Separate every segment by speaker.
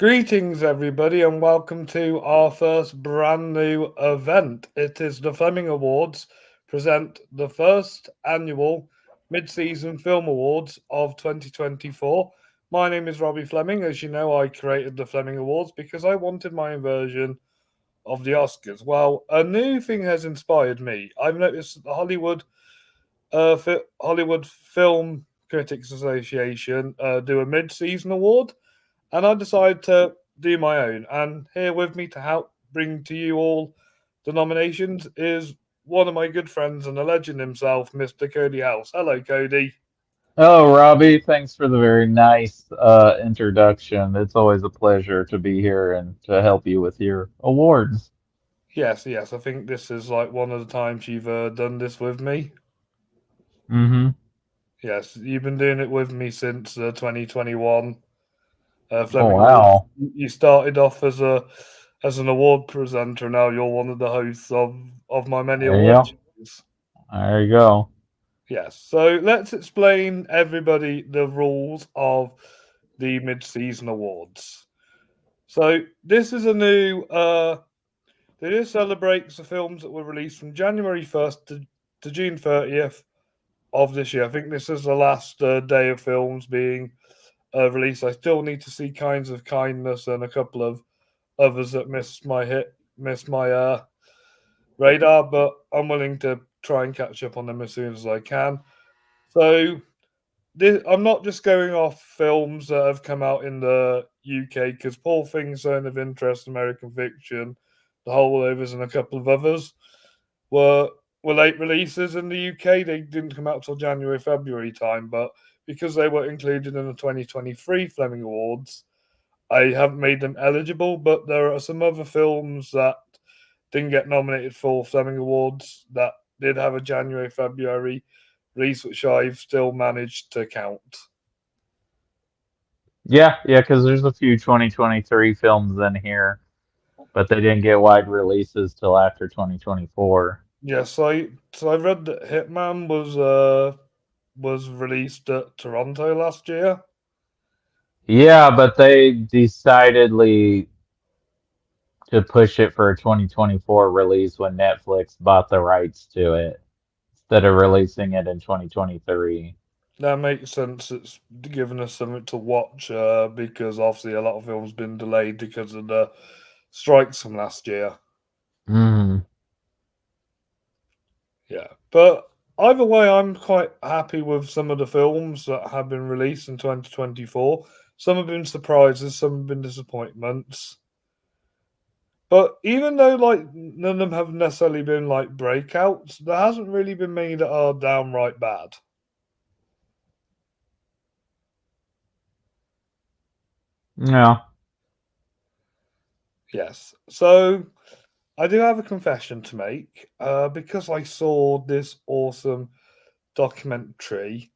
Speaker 1: Greetings, everybody, and welcome to our first brand new event. It is the Fleming Awards present the first annual mid-season film awards of 2024. My name is Robbie Fleming. As you know, I created the Fleming Awards because I wanted my own version of the Oscars. Well, a new thing has inspired me. I've noticed that the Hollywood Film Critics Association do a mid-season award, and I decided to do my own. And here with me to help bring to you all the nominations is one of my good friends and a legend himself, Mr. Cody House. Hello, Cody.
Speaker 2: Oh, Robbie, thanks for the very nice introduction. It's always a pleasure to be here and to help you with your awards.
Speaker 1: Yes, I think this is like one of the times you've done this with me.
Speaker 2: Mm-hmm.
Speaker 1: Yes, you've been doing it with me since 2021
Speaker 2: Oh,
Speaker 1: Fleming Awards.
Speaker 2: wow.
Speaker 1: You started off as an award presenter. Now you're one of the hosts of my many
Speaker 2: There you
Speaker 1: award
Speaker 2: go.
Speaker 1: shows.
Speaker 2: There you go.
Speaker 1: Yes. So let's explain everybody the rules of the mid-season awards. So this is a new this celebrates the films that were released from January 1st to June 30th of this year. I think this is the last day of films being released. I still need to see Kinds of Kindness and a couple of others that missed my radar, but I'm willing to try and catch up on them as soon as I can. So I'm not just going off films that have come out in the UK because Poor Things, Zone of Interest, American Fiction, The Holdovers, and a couple of others were were late releases in the UK. They didn't come out till January, February time, but because they were included in the 2023 Fleming Awards, I haven't made them eligible. But there are some other films that didn't get nominated for Fleming Awards that did have a January, February release, which I've still managed to count.
Speaker 2: Yeah, because there's a few 2023 films in here, but they didn't get wide releases till after 2024.
Speaker 1: Yes, I read that Hitman was released at Toronto last year.
Speaker 2: Yeah, but they decidedly to push it for a 2024 release when Netflix bought the rights to it instead of releasing it in 2023.
Speaker 1: That makes sense. It's given us something to watch because obviously a lot of films been delayed because of the strikes from last year.
Speaker 2: Mm.
Speaker 1: Yeah, but either way, I'm quite happy with some of the films that have been released in 2024. Some have been surprises, some have been disappointments. But even though like none of them have necessarily been like breakouts, there hasn't really been many that are downright bad.
Speaker 2: Yeah.
Speaker 1: Yes. So I do have a confession to make. Because I saw this awesome documentary,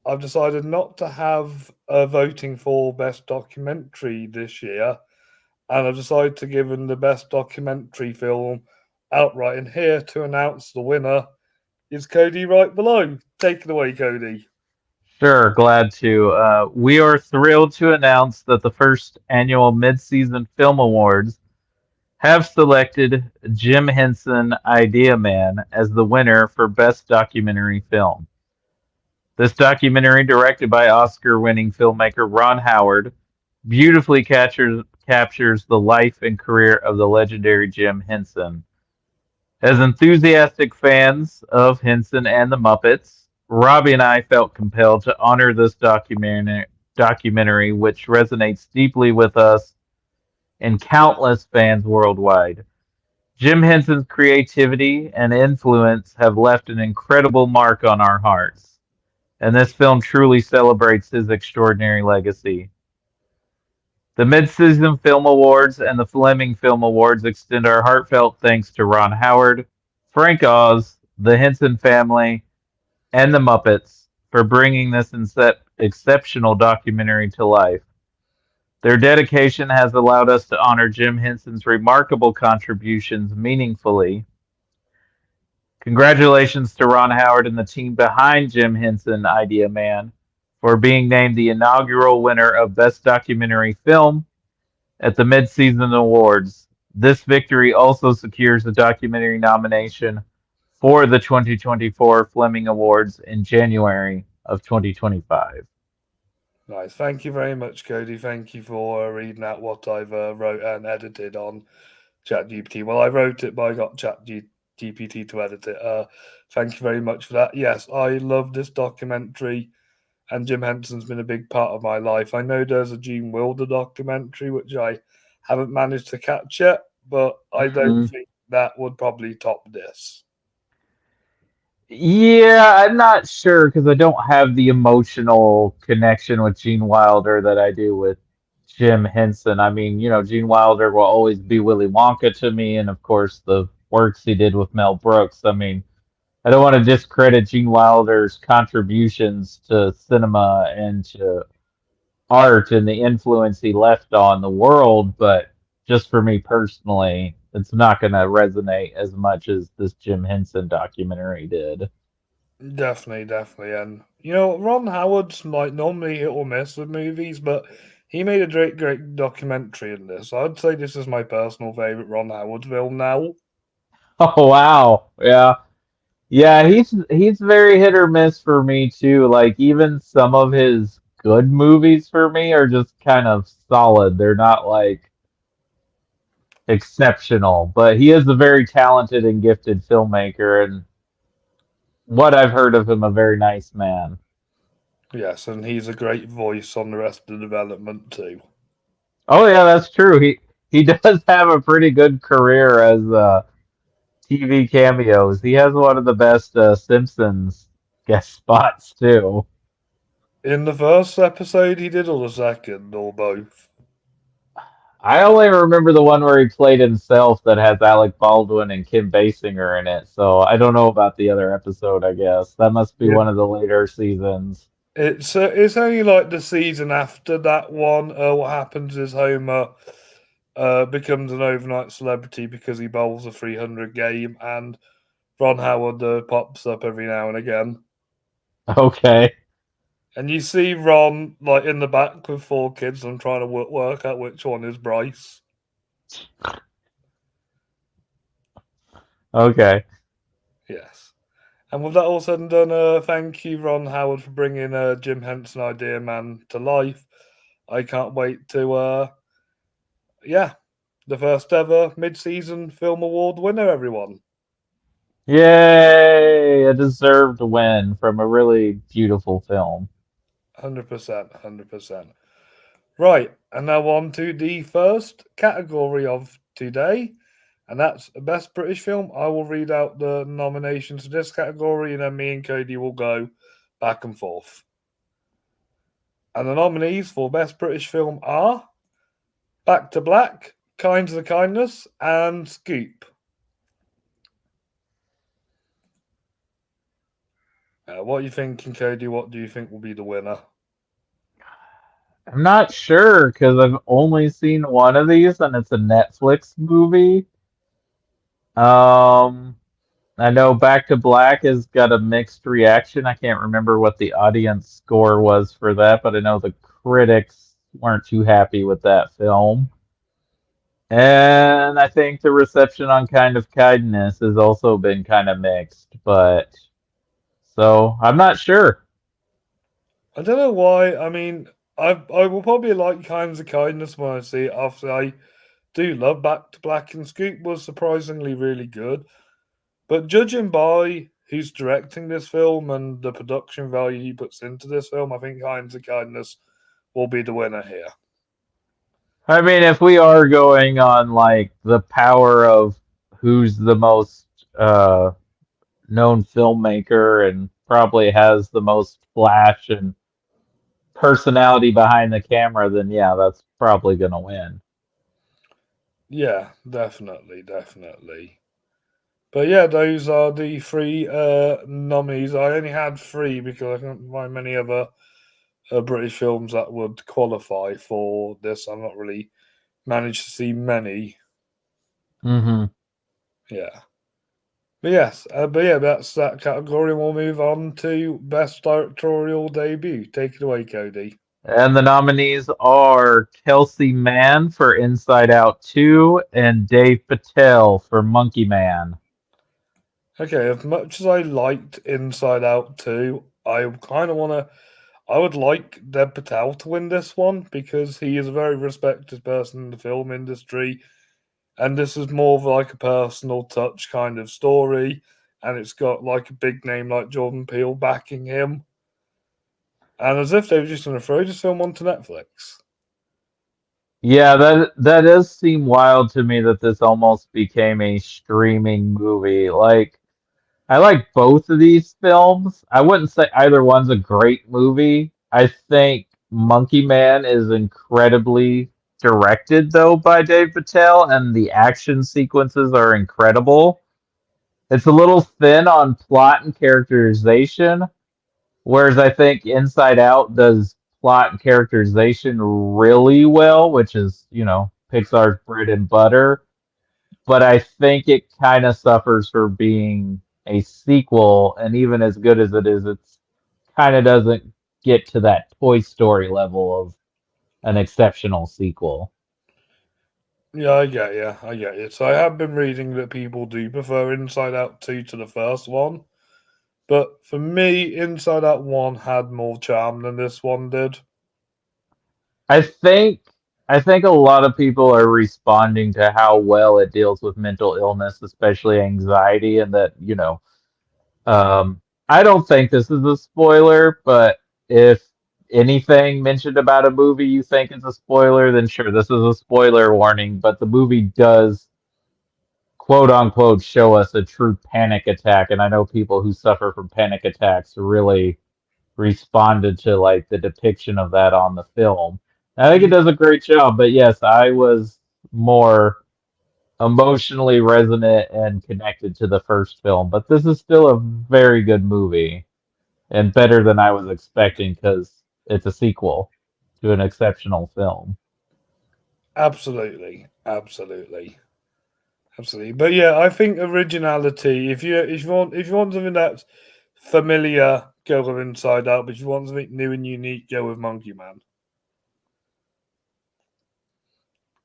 Speaker 1: I've decided not to have a voting for best documentary this year, and I've decided to give them the best documentary film outright. And here to announce the winner is Cody right below. Take it away, Cody.
Speaker 2: Sure, glad to. We are thrilled to announce that the first annual Mid-Season Film Awards have selected Jim Henson Idea Man as the winner for Best Documentary Film. This documentary, directed by Oscar-winning filmmaker Ron Howard, beautifully captures the life and career of the legendary Jim Henson. As enthusiastic fans of Henson and the Muppets, Robbie and I felt compelled to honor this documentary, which resonates deeply with us and countless fans worldwide. Jim Henson's creativity and influence have left an incredible mark on our hearts, and this film truly celebrates his extraordinary legacy. The Mid-Season Film Awards and the Fleming Film Awards extend our heartfelt thanks to Ron Howard, Frank Oz, the Henson family, and the Muppets for bringing this exceptional documentary to life. Their dedication has allowed us to honor Jim Henson's remarkable contributions meaningfully. Congratulations to Ron Howard and the team behind Jim Henson Idea Man for being named the inaugural winner of Best Documentary Film at the mid-season awards. This victory also secures a documentary nomination for the 2024 Fleming Awards in January of 2025.
Speaker 1: Nice. Thank you very much, Cody. Thank you for reading out what I've wrote and edited on ChatGPT. Well, I wrote it, but I got ChatGPT to edit it. Thank you very much for that. Yes, I love this documentary, and Jim Henson's been a big part of my life. I know there's a Gene Wilder documentary, which I haven't managed to catch yet, but I don't
Speaker 2: Mhm.
Speaker 1: think that would probably top this.
Speaker 2: Yeah, I'm not sure because I don't have the emotional connection with Gene Wilder that I do with Jim Henson. I mean, Gene Wilder will always be Willy Wonka to me, and of course the works he did with Mel Brooks. I mean, I don't want to discredit Gene Wilder's contributions to cinema and to art and the influence he left on the world, but just for me personally, it's not going to resonate as much as this Jim Henson documentary did.
Speaker 1: Definitely, definitely. And Ron Howard's like normally hit or miss with movies, but he made a great, great documentary in this. I'd say this is my personal favorite Ron Howard film now.
Speaker 2: Oh wow. Yeah. Yeah, he's very hit or miss for me too. Like even some of his good movies for me are just kind of solid. They're not like exceptional, but he is a very talented and gifted filmmaker, and what I've heard of him, a very nice man.
Speaker 1: Yes, and he's a great voice on the rest of the development too.
Speaker 2: Oh yeah, that's true. He does have a pretty good career as TV cameos. He has one of the best Simpsons guest spots too.
Speaker 1: In the first episode, he did, or the second, or both.
Speaker 2: I only remember the one where he played himself that has Alec Baldwin and Kim Basinger in it, so I don't know about the other episode, I guess. That must be
Speaker 1: Yeah,
Speaker 2: one of the later seasons.
Speaker 1: it's only like the season after that one. What happens is Homer becomes an overnight celebrity because he bowls a 300 game, and Ron Howard pops up every now and again.
Speaker 2: Okay.
Speaker 1: And you see Ron like in the back with four kids and trying to work out which one is Bryce.
Speaker 2: Okay.
Speaker 1: Yes. And with that all said and done, thank you, Ron Howard, for bringing Jim Henson Idea Man to life. I can't wait to, yeah, the first ever mid-season film award winner, everyone.
Speaker 2: Yay! A deserved win from a really beautiful film.
Speaker 1: 100%, 100%. Right, and now on to the first category of today, and that's Best British Film. I will read out the nominations for this category, and then me and Cody will go back and forth. And the nominees for Best British Film are Back to Black, Kinds of Kindness, and Scoop. What are you thinking, Cody? What do you think will be the winner?
Speaker 2: I'm not sure because I've only seen one of these and it's a Netflix movie. Um, I know Back to Black has got a mixed reaction. I can't remember what the audience score was for that, but I know the critics weren't too happy with that film. And I think the reception on Kind of Kindness has also been kind of mixed, but so I'm not sure.
Speaker 1: I don't know why. I mean, I will probably like Kinds of Kindness when I see it. After I do love Back to Black, and Scoop was surprisingly really good. But judging by who's directing this film and the production value he puts into this film, I think Kinds of Kindness will be the winner here.
Speaker 2: I mean, if we are going on like the power of who's the most known filmmaker and probably has the most flash and personality behind the camera, then yeah, that's probably gonna win.
Speaker 1: Yeah, definitely, definitely. But yeah, those are the three nominees. I only had three because I couldn't find many other British films that would qualify for this. I'm not really managed to see many.
Speaker 2: Hmm.
Speaker 1: Yeah. But yeah, that's that category. We'll move on to best directorial debut. Take it away, Cody.
Speaker 2: And the nominees are Kelsey Mann for Inside Out 2 and Dave Patel for Monkey Man.
Speaker 1: Okay, as much as I liked Inside Out 2, I kind of want to. I would like Dev Patel to win this one because he is a very respected person in the film industry, and this is more of like a personal touch kind of story, and it's got like a big name like Jordan Peele backing him, and as if they were just going to throw this film onto Netflix.
Speaker 2: Yeah, that does seem wild to me that this almost became a streaming movie. Like, I like both of these films. I wouldn't say either one's a great movie. I think Monkey Man is incredibly directed though by Dave Patel, and the action sequences are incredible. It's a little thin on plot and characterization, whereas I think Inside Out does plot and characterization really well, which is, Pixar's bread and butter. But I think it kind of suffers for being a sequel, and even as good as it is, it's kind of doesn't get to that Toy Story level of an exceptional sequel.
Speaker 1: Yeah, I get you. I get you. So I have been reading that people do prefer Inside Out 2 to the first one. But for me, Inside Out 1 had more charm than this one did.
Speaker 2: I think I think a lot of people are responding to how well it deals with mental illness, especially anxiety, and that, I don't think this is a spoiler, but if anything mentioned about a movie you think is a spoiler, then sure, this is a spoiler warning. But the movie does, quote unquote, show us a true panic attack, and I know people who suffer from panic attacks really responded to like the depiction of that on the film. I think it does a great job, but yes, I was more emotionally resonant and connected to the first film. But this is still a very good movie and better than I was expecting because it's a sequel to an exceptional film.
Speaker 1: Absolutely. Absolutely. Absolutely. But yeah, I think originality, if you want something that's familiar, go with Inside Out, but if you want something new and unique, go with Monkey Man.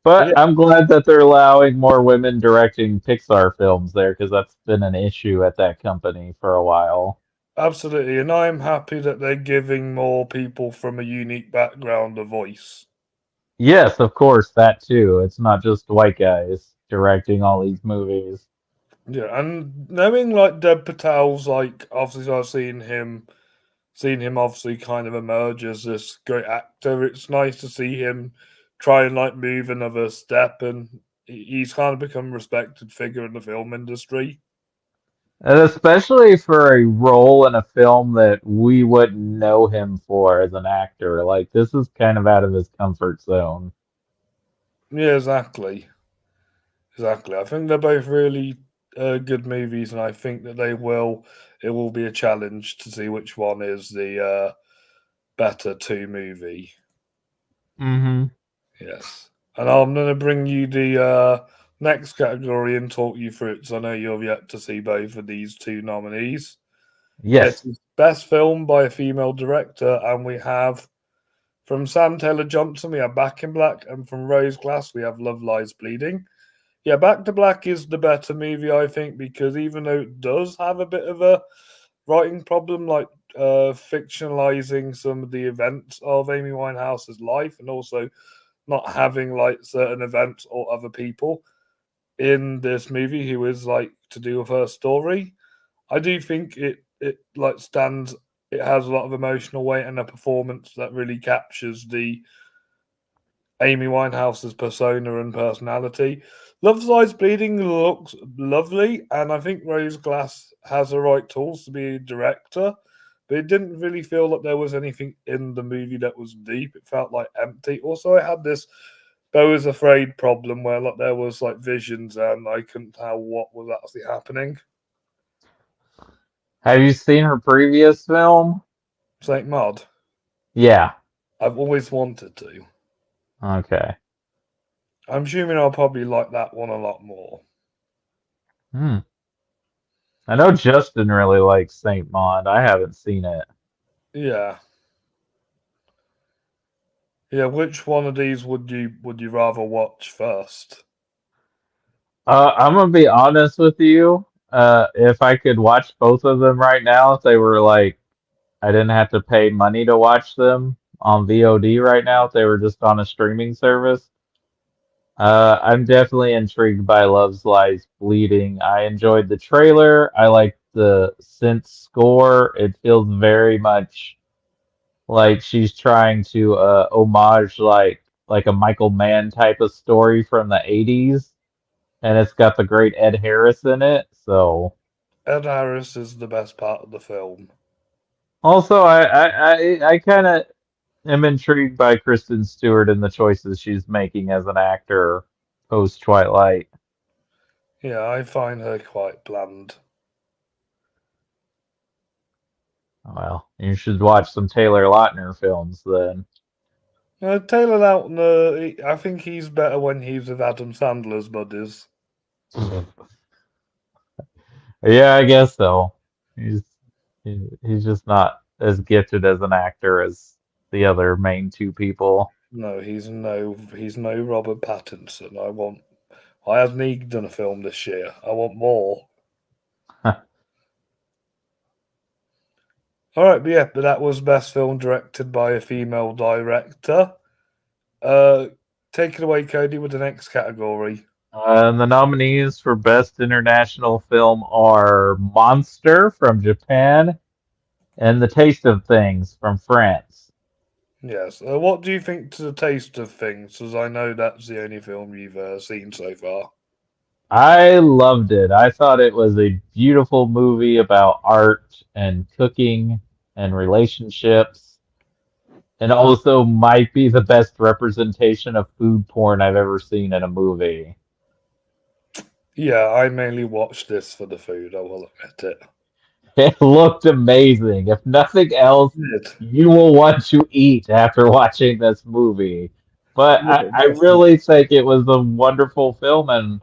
Speaker 1: But
Speaker 2: But
Speaker 1: yeah,
Speaker 2: I'm glad that they're allowing more women directing Pixar films there because that's been an issue at that company for a while.
Speaker 1: absolutely. And I'm happy that they're giving more people from a unique background a voice.
Speaker 2: Yes, of course, that too. It's not just white guys directing all these movies.
Speaker 1: Yeah, and knowing like Deb Patel's like obviously I've seen him obviously kind of emerge as this great actor. It's nice to see him try and like move another step, and he's kind of become a respected figure in the film industry.
Speaker 2: And especially for a role in a film that we wouldn't know him for as an actor. Like, this is kind of out of his comfort zone.
Speaker 1: Yeah, exactly, exactly. I think they're both really good movies, and I think that they will. It will be a challenge to see which one is the better two movie.
Speaker 2: Hmm.
Speaker 1: Yes. And I'm going to bring you the next category and talk you through it because I know you've yet to see both of these two nominees. It
Speaker 2: Yes.
Speaker 1: is Best Film by a Female Director, and we have from Sam Taylor Johnson, we have Back in Black, and from Rose Glass, we have Love Lies Bleeding. Yeah, Back to Black is the better movie, I think, because even though it does have a bit of a writing problem, like fictionalizing some of the events of Amy Winehouse's life and also not having like certain events or other people in this movie who is like to do with her story. I do think it like stands. It has a lot of emotional weight and a performance that really captures the Amy Winehouse's persona and personality. Love Lies Bleeding looks lovely, and I think Rose Glass has the right tools to be a director. But it didn't really feel like there was anything in the movie that was deep. It felt like empty. Also, I had this Beau was afraid problem where like there was like visions and I couldn't tell what was actually happening.
Speaker 2: Have you seen her previous film?
Speaker 1: Saint Maud.
Speaker 2: Yeah.
Speaker 1: I've always wanted to.
Speaker 2: Okay.
Speaker 1: I'm assuming I'll probably like that one a lot more.
Speaker 2: Hmm. I know Justin really likes Saint Maud. I haven't seen it.
Speaker 1: Yeah. Yeah, which one of these would you rather watch first?
Speaker 2: I'm gonna be honest with you. If I could watch both of them right now, if they were like I didn't have to pay money to watch them on VOD right now, if they were just on a streaming service, I'm definitely intrigued by Love's Lies Bleeding. I enjoyed the trailer. I like the synth score. It feels very much like she's trying to homage like a Michael Mann type of story from the 80s, and it's got the great Ed Harris in it. So
Speaker 1: Ed Harris is the best part of the film.
Speaker 2: also I kind of am intrigued by Kristen Stewart and the choices she's making as an actor post Twilight.
Speaker 1: Yeah, I find her quite bland.
Speaker 2: Well, you should watch some Taylor Lautner films then.
Speaker 1: Taylor Lautner, I think he's better when he's with Adam Sandler's buddies.
Speaker 2: Yeah, I guess so. He's he's just not as gifted as an actor as the other main two people.
Speaker 1: No, he's no Robert Pattinson. Why hasn't he done a film this year? I want more. All right, but yeah, but that was best film directed by a female director. Uh, take it away, Cody, with the next category.
Speaker 2: And the nominees for Best International Film are Monster from Japan and The Taste of Things from France.
Speaker 1: Yes. What do you think to the taste of things? As I know that's the only film you've seen so far.
Speaker 2: I loved it. I thought it was a beautiful movie about art and cooking and relationships, and also might be the best representation of food porn I've ever seen in a movie.
Speaker 1: Yeah, I mainly watched this for the food. I will admit it.
Speaker 2: It looked amazing. If nothing else,
Speaker 1: It
Speaker 2: you will want to eat after watching this movie. But
Speaker 1: yeah,
Speaker 2: I
Speaker 1: definitely.
Speaker 2: really think it was a wonderful film, and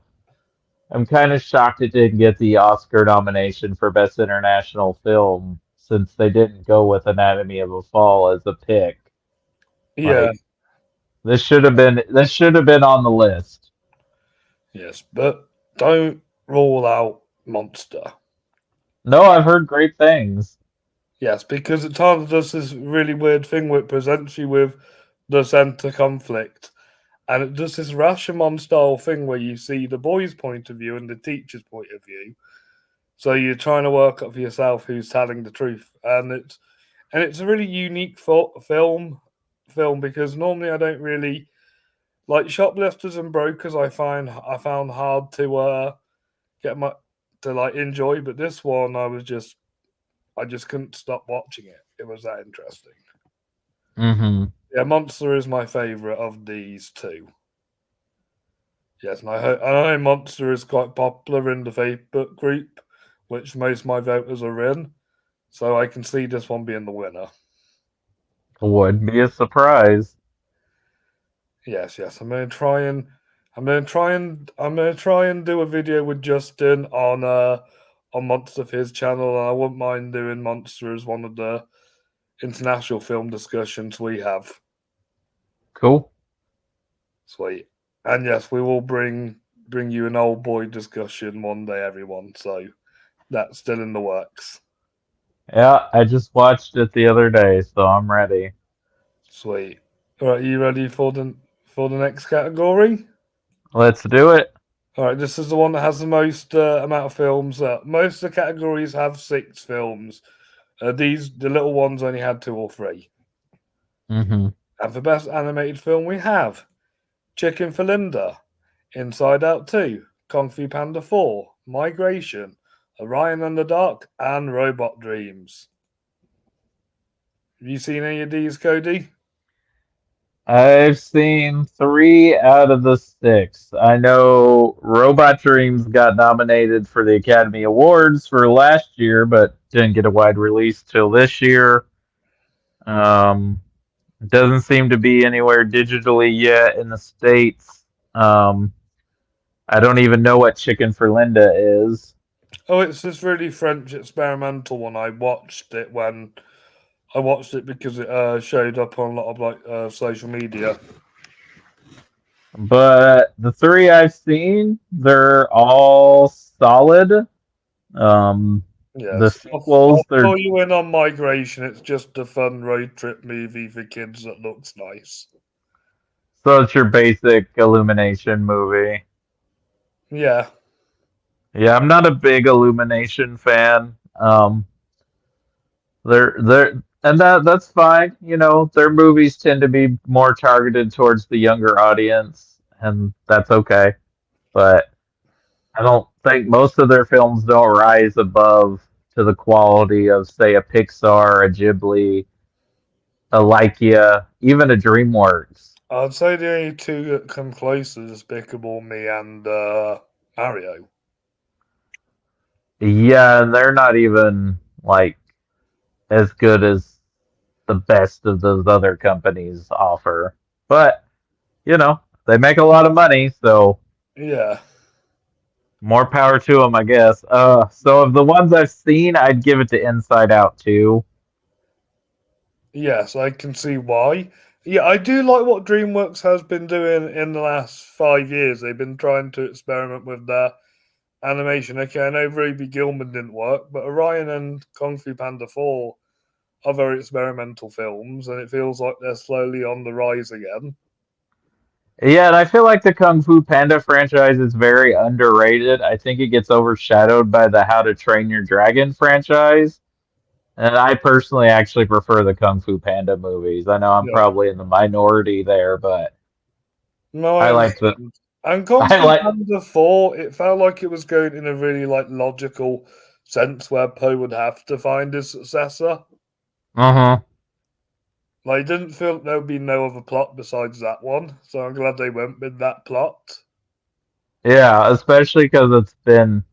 Speaker 2: I'm kind of shocked it didn't get the Oscar nomination for Best International Film since they didn't go with Anatomy of a Fall as a pick.
Speaker 1: Yeah,
Speaker 2: Like this should have been on the list.
Speaker 1: yes, but don't rule out Monster.
Speaker 2: No, I've heard great things.
Speaker 1: Yes, because it Tana does this really weird thing where it presents you with the center conflict, and it does this Rashomon style thing where you see the boy's point of view and the teacher's point of view. So you're trying to work up for yourself who's telling the truth, and it's a really unique film because normally I don't really like shoplifters and brokers. I found hard to get my to like enjoy, but this one I just couldn't stop watching it. It was that interesting.
Speaker 2: Hmm.
Speaker 1: Yeah, Monster is my favorite of these two. Yes, and I know Monster is quite popular in the Facebook group, which most of my voters are in. So I can see this one being the winner.
Speaker 2: Would be a surprise.
Speaker 1: Yes, yes. I'm gonna try and do a video with Justin on Monster of his channel, and I wouldn't mind doing Monster as one of the international film discussions we have.
Speaker 2: Cool.
Speaker 1: Sweet. And yes, we will bring you an old boy discussion one day, everyone. So that's still in the works.
Speaker 2: Yeah, I just watched it the other day, so I'm ready.
Speaker 1: Sweet. All right, you ready for the next category?
Speaker 2: Let's do it.
Speaker 1: All right, this is the one that has the most amount of films. Most of the categories have 6 films. The little ones only had 2 or 3.
Speaker 2: Hmm.
Speaker 1: And for best animated film, we have Chicken for Linda, Inside Out 2, Kung Fu Panda 4, Migration, Orion and the Dark, and Robot Dreams. Have you seen any of these, Cody?
Speaker 2: I've seen 3 out of the 6. I know Robot Dreams got nominated for the Academy Awards for last year, but didn't get a wide release till this year. Um, it doesn't seem to be anywhere digitally yet in the States. Um, I don't even know what Chicken for Linda is.
Speaker 1: Oh, it's this really French experimental one. I watched it when I watched it because it showed up on a lot of social media.
Speaker 2: But the three I've seen, they're all solid. Um, the
Speaker 1: Yes, I'll
Speaker 2: sequels, they're
Speaker 1: fill you in on Migration. It's just a fun road trip movie for kids that looks nice.
Speaker 2: so it's your basic Illumination movie.
Speaker 1: Yeah,
Speaker 2: Yeah, I'm not a big Illumination fan. They're and that's fine. You know, their movies tend to be more targeted towards the younger audience, and that's okay. But I don't think most of their films don't rise above to the quality of, say, a Pixar, a Ghibli, a Laika, even a DreamWorks.
Speaker 1: I'd say the only two that come close are Despicable Me and Mario.
Speaker 2: Yeah, and they're not even like as good as the best of those other companies offer. But, you know, they make a lot of money, so
Speaker 1: Yeah,
Speaker 2: more power to them, I guess. So of the ones I've seen, I'd give it to Inside Out too.
Speaker 1: yes, I can see why. Yeah, I do like what DreamWorks has been doing in the last 5 years. They've been trying to experiment with their animation. Okay, I know Ruby Gilman didn't work, but Orion and Kung Fu Panda 4 are very experimental films, and it feels like they're slowly on the rise again.
Speaker 2: Yeah, and I feel like the Kung Fu Panda franchise is very underrated. I think it gets overshadowed by the How to Train Your Dragon franchise. And I personally actually prefer the Kung Fu Panda movies. I know I'm
Speaker 1: Yeah,
Speaker 2: probably in the minority there, but
Speaker 1: no, I
Speaker 2: I like the
Speaker 1: understand. And Kung
Speaker 2: I
Speaker 1: Fu
Speaker 2: like
Speaker 1: Panda 4, it felt like it was going in a really logical sense where Poe would have to find his successor.
Speaker 2: uh-huh.
Speaker 1: Like, I didn't feel there would be no other plot besides that one, so I'm glad they went with that plot.
Speaker 2: Yeah, especially because it's been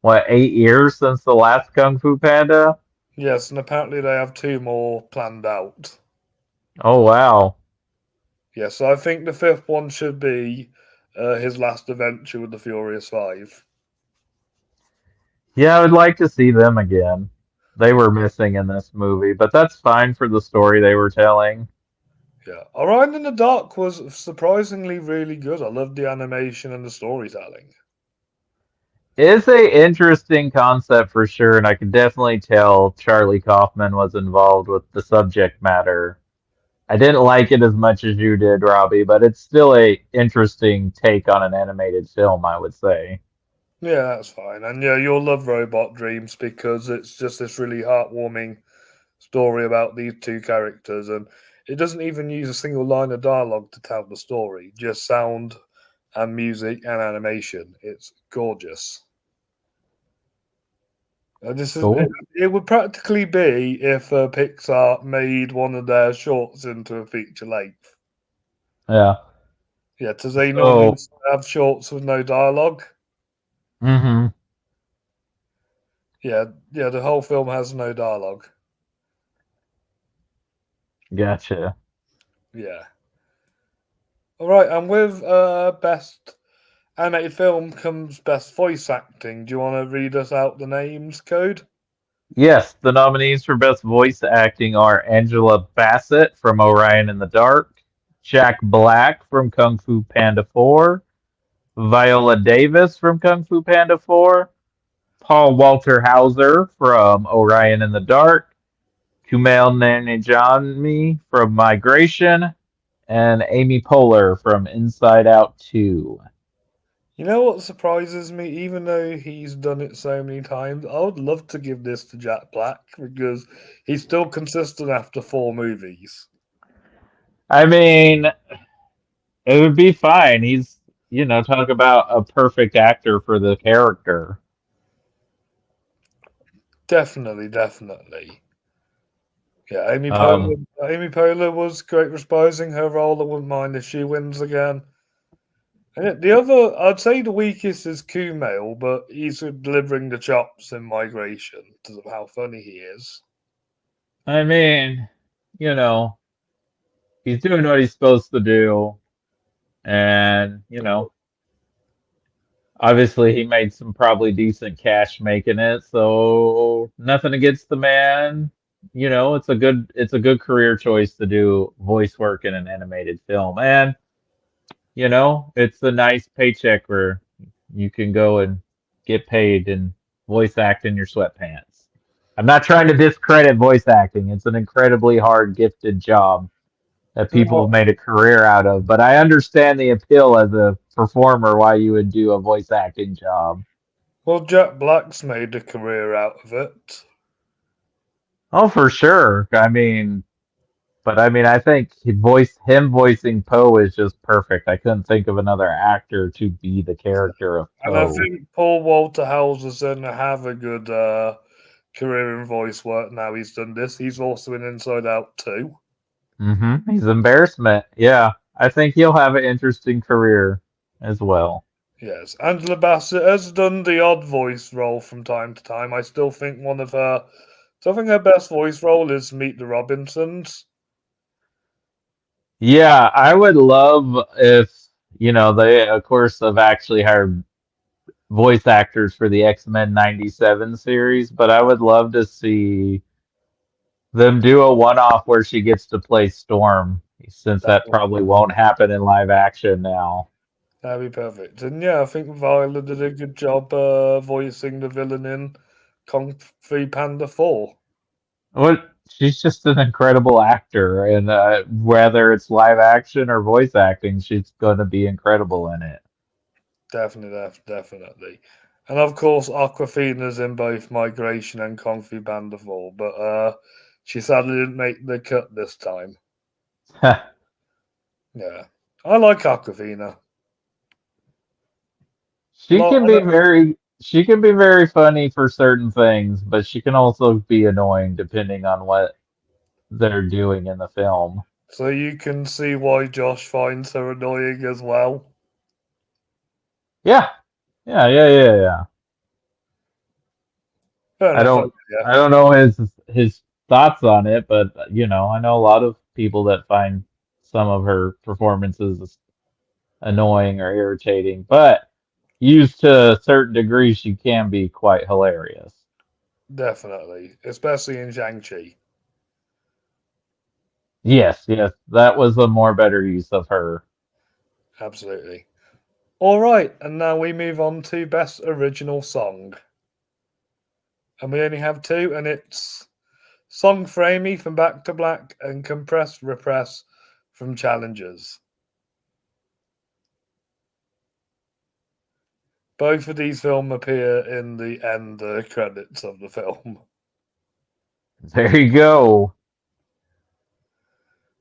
Speaker 2: what 8 years since the last Kung Fu Panda.
Speaker 1: Yes, and apparently they have two more planned out.
Speaker 2: Oh wow.
Speaker 1: Yes, so I think the fifth one should be his last adventure with the Furious Five.
Speaker 2: Yeah, I would like to see them again. They were missing in this movie, but that's fine for the story they were telling.
Speaker 1: Yeah, Orion in the Dark was surprisingly really good. I loved the animation and the storytelling.
Speaker 2: It's a interesting concept for sure, and I can definitely tell Charlie Kaufman was involved with the subject matter. I didn't like it as much as you did, Robbie, but it's still a interesting take on an animated film, I would say.
Speaker 1: Yeah, that's fine. And yeah, you'll love Robot Dreams because it's just this really heartwarming story about these two characters, and it doesn't even use a single line of dialogue to tell the story, just sound and music and animation. It's gorgeous. This is it,
Speaker 2: Cool.
Speaker 1: it would practically be if Pixar made one of their shorts into a feature length.
Speaker 2: Yeah.
Speaker 1: Yeah, because they normally
Speaker 2: So,
Speaker 1: have shorts with no dialogue.
Speaker 2: hmm
Speaker 1: Yeah, yeah, the whole film has no dialogue.
Speaker 2: gotcha.
Speaker 1: Yeah. All right, and with best animated film comes best voice acting. Do you want to read us out the names code?
Speaker 2: Yes, the nominees for Best Voice Acting are Angela Bassett from Orion in the Dark, Jack Black from Kung Fu Panda 4, Viola Davis from Kung Fu Panda 4, Paul Walter Hauser from Orion in the Dark, Kumail Nanjiani from Migration, and Amy Poehler from Inside Out 2.
Speaker 1: You know what surprises me? Even though he's done it so many times, I would love to give this to Jack Black because he's still consistent after four movies.
Speaker 2: I mean, it would be fine. He's, you know, talk about a perfect actor for the character.
Speaker 1: Definitely, definitely. Yeah, Amy
Speaker 2: Um,
Speaker 1: Poehler. Amy Poehler was great reprising her role. I wouldn't mind if she wins again. And yet the other, I'd say the weakest is Kumail, but he's delivering the chops in Migration because of how funny he is.
Speaker 2: I mean, you know, he's doing what he's supposed to do, and you know, obviously he made some probably decent cash making it, so nothing against the man. it's a good career choice to do voice work in an animated film. And it's a nice paycheck where you can go and get paid and voice act in your sweatpants. I'm not trying to discredit voice acting. It's an incredibly hard, gifted job that people have
Speaker 1: Well,
Speaker 2: made a career out of. But I understand the appeal as a performer why you would do a voice acting job.
Speaker 1: well, Jack Black's made a career out of it.
Speaker 2: Oh, for sure. I think him voicing Poe is just perfect. I couldn't think of another actor to be the character of
Speaker 1: And I
Speaker 2: Poe.
Speaker 1: think Paul Walter Hauser's going to have a good career in voice work now he's done this. He's also in Inside Out too.
Speaker 2: He's embarrassment. Yeah, I think he'll have an interesting career as well.
Speaker 1: Yes, Angela Bassett has done the odd voice role from time to time. I still think one of her, so I think her best voice role is Meet the Robinsons.
Speaker 2: Yeah, I would love if, they of course have actually hired voice actors for the X-Men 97 series, but I would love to see them do a one-off where she gets to play Storm, since
Speaker 1: That
Speaker 2: that
Speaker 1: would
Speaker 2: probably won't happen in live action now.
Speaker 1: that'd be perfect. And yeah, I think Viola did a good job voicing the villain in Kung Fu Panda 4.
Speaker 2: What she's just an incredible actor, and whether it's live action or voice acting, she's going to be incredible in it.
Speaker 1: Definitely, definitely. And of course, Aquafina's in both Migration and Kung Fu Panda 4, but she sadly didn't make the cut this time. Yeah. I like Aquafina. A
Speaker 2: She
Speaker 1: lot,
Speaker 2: can be very funny for certain things, but she can also be annoying depending on what they're doing in the film.
Speaker 1: so you can see why Josh finds her annoying as well.
Speaker 2: Yeah, yeah.
Speaker 1: Fair
Speaker 2: I
Speaker 1: enough.
Speaker 2: don't
Speaker 1: Yeah,
Speaker 2: I don't know his thoughts on it, but I know a lot of people that find some of her performances annoying or irritating, but used to a certain degree, she can be quite hilarious.
Speaker 1: definitely. Especially in Shang-Chi.
Speaker 2: Yes, that was a more better use of her.
Speaker 1: Absolutely. All right, and now we move on to Best Original Song. And we only have two, and it's Song Framey from Back to Black and Compress Repress from Challengers. Both of these films appear in the end credits of the film.
Speaker 2: There you go.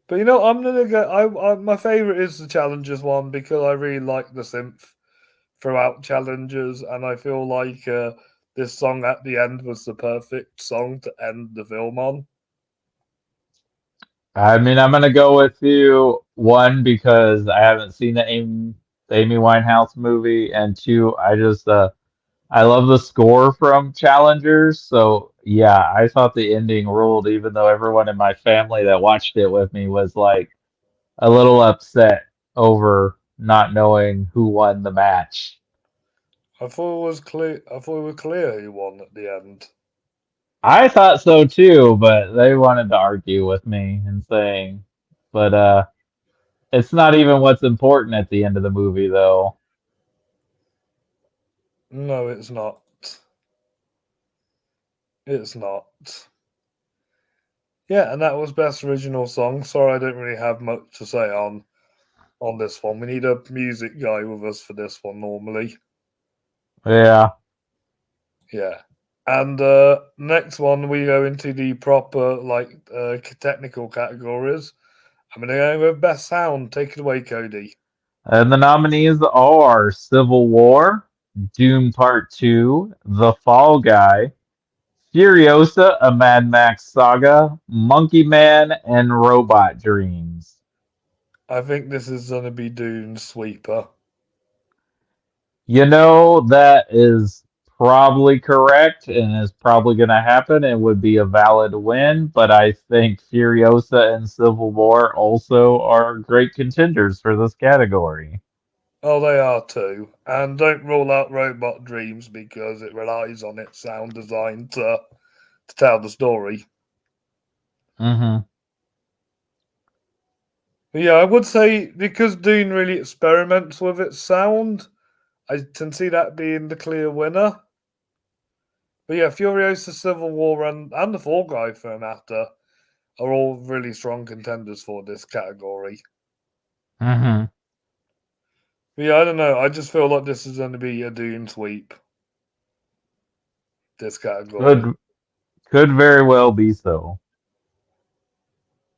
Speaker 1: But I'm gonna go. My favorite is the Challengers one because I really like the synth throughout Challengers, and I feel like this song at the end was the perfect song to end the film on.
Speaker 2: I'm gonna go with you, one, because I haven't seen the Amy Winehouse movie, and two, I love the score from Challengers. So yeah, I thought the ending ruled, even though everyone in my family that watched it with me was like a little upset over not knowing who won the match.
Speaker 1: I thought it was clear. I thought it was clear who won at the end.
Speaker 2: I thought so too, but they wanted to argue with me and saying, but it's not even what's important at the end of the movie though.
Speaker 1: No, it's not. It's not. Yeah, and that was best original song. Sorry, I don't really have much to say on this one. We need a music guy with us for this one normally.
Speaker 2: Yeah.
Speaker 1: Yeah. And next one, we go into the proper technical categories. I'm gonna go with best sound. Take it away, Cody.
Speaker 2: And the nominees are Civil War, Doom Part 2, The Fall Guy, Furiosa, A Mad Max Saga, Monkey Man, and Robot Dreams.
Speaker 1: I think this is gonna be Dune Sweeper.
Speaker 2: That is probably correct and is probably going to happen and would be a valid win, but I think Furiosa and Civil War also are great contenders for this category.
Speaker 1: Oh, they are too. And don't rule out Robot Dreams because it relies on its sound design to tell the story.
Speaker 2: Hmm.
Speaker 1: But yeah, I would say because Dune really experiments with its sound, I can see that being the clear winner. But yeah, Furiosa, Civil War, and the Fall Guy for an actor are all really strong contenders for this category.
Speaker 2: Hmm.
Speaker 1: But yeah, I don't know. I just feel like this is going to be a Dune sweep, this category.
Speaker 2: Could very well be so.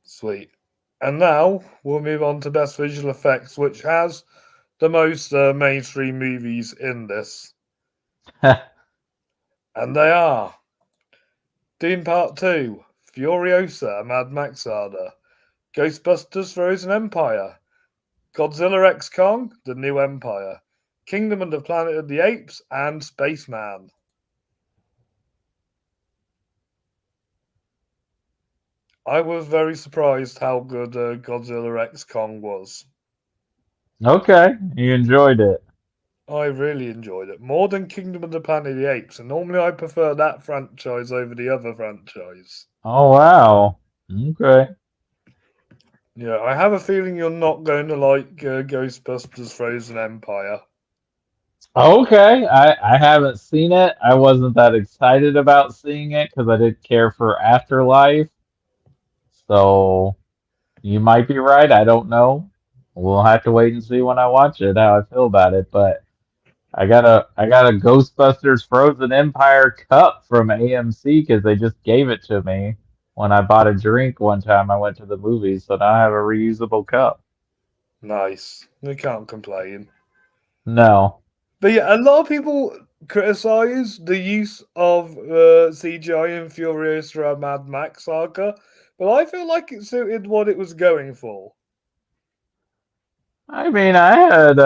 Speaker 1: Sweet. And now we'll move on to Best Visual Effects, which has the most mainstream movies in this. And they are Dune Part 2, Furiosa, a Mad Max saga, Ghostbusters Frozen Empire, Godzilla X Kong, The New Empire, Kingdom of the Planet of the Apes, and Spaceman. I was very surprised how good Godzilla X Kong was.
Speaker 2: Okay, you enjoyed it.
Speaker 1: I really enjoyed it. More than Kingdom of the Planet of the Apes, and normally I prefer that franchise over the other franchise.
Speaker 2: Oh wow. Okay.
Speaker 1: Yeah, I have a feeling you're not going to like Ghostbusters Frozen Empire.
Speaker 2: Okay, I haven't seen it. I wasn't that excited about seeing it because I didn't care for Afterlife. So you might be right. I don't know. We'll have to wait and see when I watch it how I feel about it. But I got a Ghostbusters Frozen Empire cup from AMC because they just gave it to me when I bought a drink one time I went to the movies. So now I have a reusable cup.
Speaker 1: Nice. You can't complain.
Speaker 2: No.
Speaker 1: But yeah, a lot of people criticize the use of CGI in Furiosa Mad Max saga, but I feel like it suited what it was going for.
Speaker 2: I mean, I had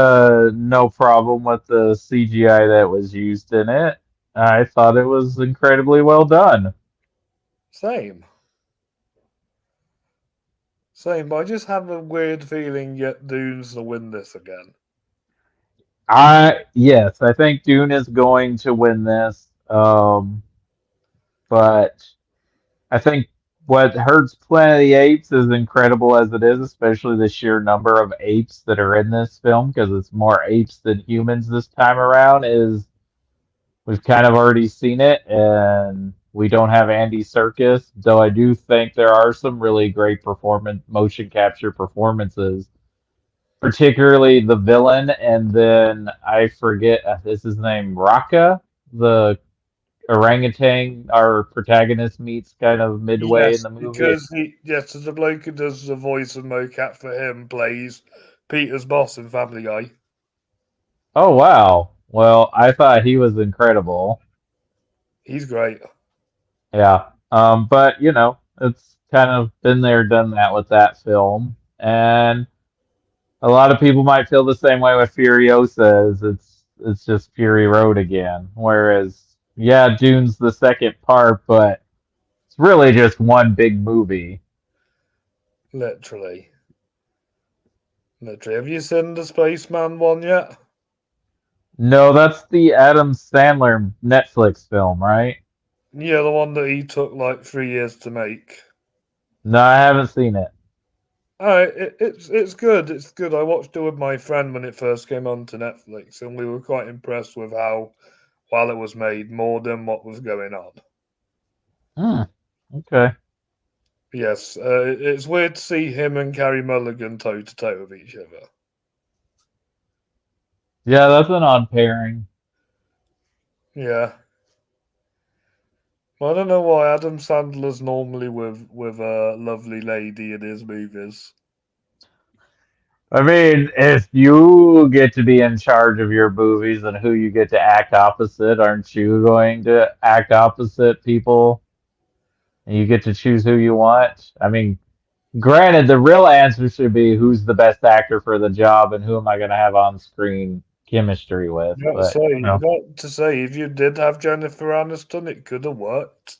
Speaker 2: no problem with the CGI that was used in it. I thought it was incredibly well done.
Speaker 1: Same. Same, but I just have a weird feeling yet Dune's to win this again.
Speaker 2: Yes, I think Dune is going to win this. But I think what hurts Planet of the Apes, as incredible as it is, especially the sheer number of apes that are in this film, because it's more apes than humans this time around, is we've kind of already seen it, and we don't have Andy Serkis, though I do think there are some really great performance motion capture performances, particularly the villain, and then I forget is his name Raka, the orangutan our protagonist meets kind of midway in
Speaker 1: Yes,
Speaker 2: the movie.
Speaker 1: because the bloke who does the voice of mocap for him plays Peter's boss in Family Guy.
Speaker 2: Oh wow. Well, I thought he was incredible.
Speaker 1: He's great.
Speaker 2: Yeah. But it's kind of been there, done that with that film. And a lot of people might feel the same way with Furiosa as it's just Fury Road again. Whereas, yeah, Dune's the second part, but it's really just one big movie.
Speaker 1: Literally. Literally. Have you seen the Spaceman one yet?
Speaker 2: No, that's the Adam Sandler Netflix film, right?
Speaker 1: Yeah, the one that he took like 3 years to make.
Speaker 2: No, I haven't seen it.
Speaker 1: It's good. It's good. I watched it with my friend when it first came onto Netflix, and we were quite impressed with how well it was made, more than what was going on.
Speaker 2: Hmm. Okay.
Speaker 1: Yes, it's weird to see him and Carrie Mulligan toe to toe with each other.
Speaker 2: Yeah, that's an odd pairing.
Speaker 1: Yeah, I don't know why Adam Sandler's normally with a lovely lady in his movies.
Speaker 2: I mean, if you get to be in charge of your movies and who you get to act opposite, aren't you going to act opposite people? And you get to choose who you want? I mean, granted, the real answer should be who's the best actor for the job and who am I going to have on screen chemistry with. But,
Speaker 1: Not to say, if you did have Jennifer Aniston, it could have worked.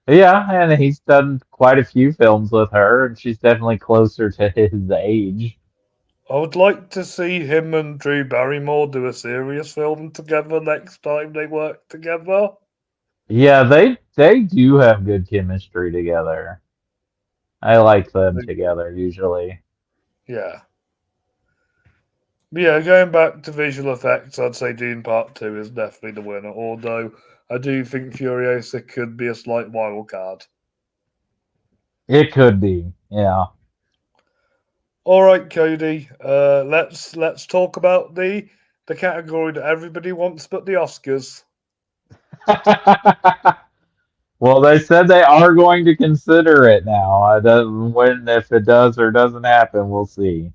Speaker 2: yeah, and he's done quite a few films with her, and she's definitely closer to his age.
Speaker 1: I would like to see him and Drew Barrymore do a serious film together next time they work together.
Speaker 2: Yeah, they do have good chemistry together. I like them together usually.
Speaker 1: Yeah. But yeah, going back to visual effects, I'd say Dune Part 2 is definitely the winner, although I do think Furiosa could be a slight wild card.
Speaker 2: It could be, yeah.
Speaker 1: All right, Cody. Let's talk about the category that everybody wants, but the Oscars.
Speaker 2: Well, they said they are going to consider it now. I don't, when if it does or doesn't happen, we'll see.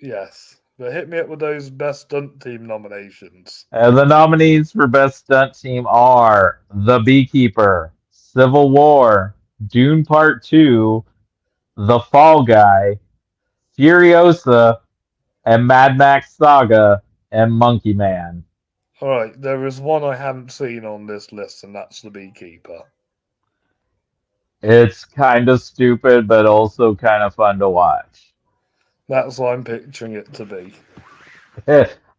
Speaker 1: Yes, but hit me up with those best stunt team nominations.
Speaker 2: The nominees for Best Stunt Team are The Beekeeper, Civil War, Dune Part 2, The Fall Guy, Furiosa, and Mad Max Saga, and Monkey Man.
Speaker 1: All right, there is one I haven't seen on this list, and that's the Beekeeper.
Speaker 2: It's kind of stupid, but also kind of fun to watch.
Speaker 1: That's what I'm picturing it to be.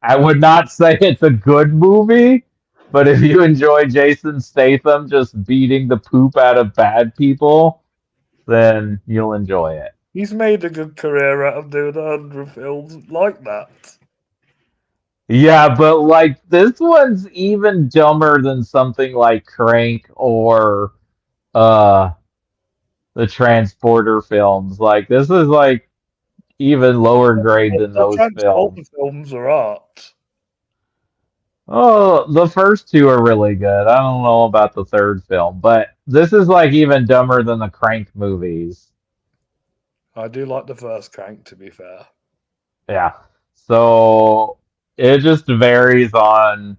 Speaker 2: I would not say it's a good movie, but if you enjoy Jason Statham just beating the poop out of bad people, then you'll enjoy it.
Speaker 1: He's made a good career out of doing 100 films like that.
Speaker 2: Yeah, but like this one's even dumber than something like Crank or uh the Transporter films. Like this is like even lower grade than
Speaker 1: The
Speaker 2: those
Speaker 1: Transporter
Speaker 2: films.
Speaker 1: films are art.
Speaker 2: Oh, the first two are really good. I don't know about the third film, but this is like even dumber than the Crank movies.
Speaker 1: I do like the first Crank, to be fair.
Speaker 2: Yeah. So it just varies on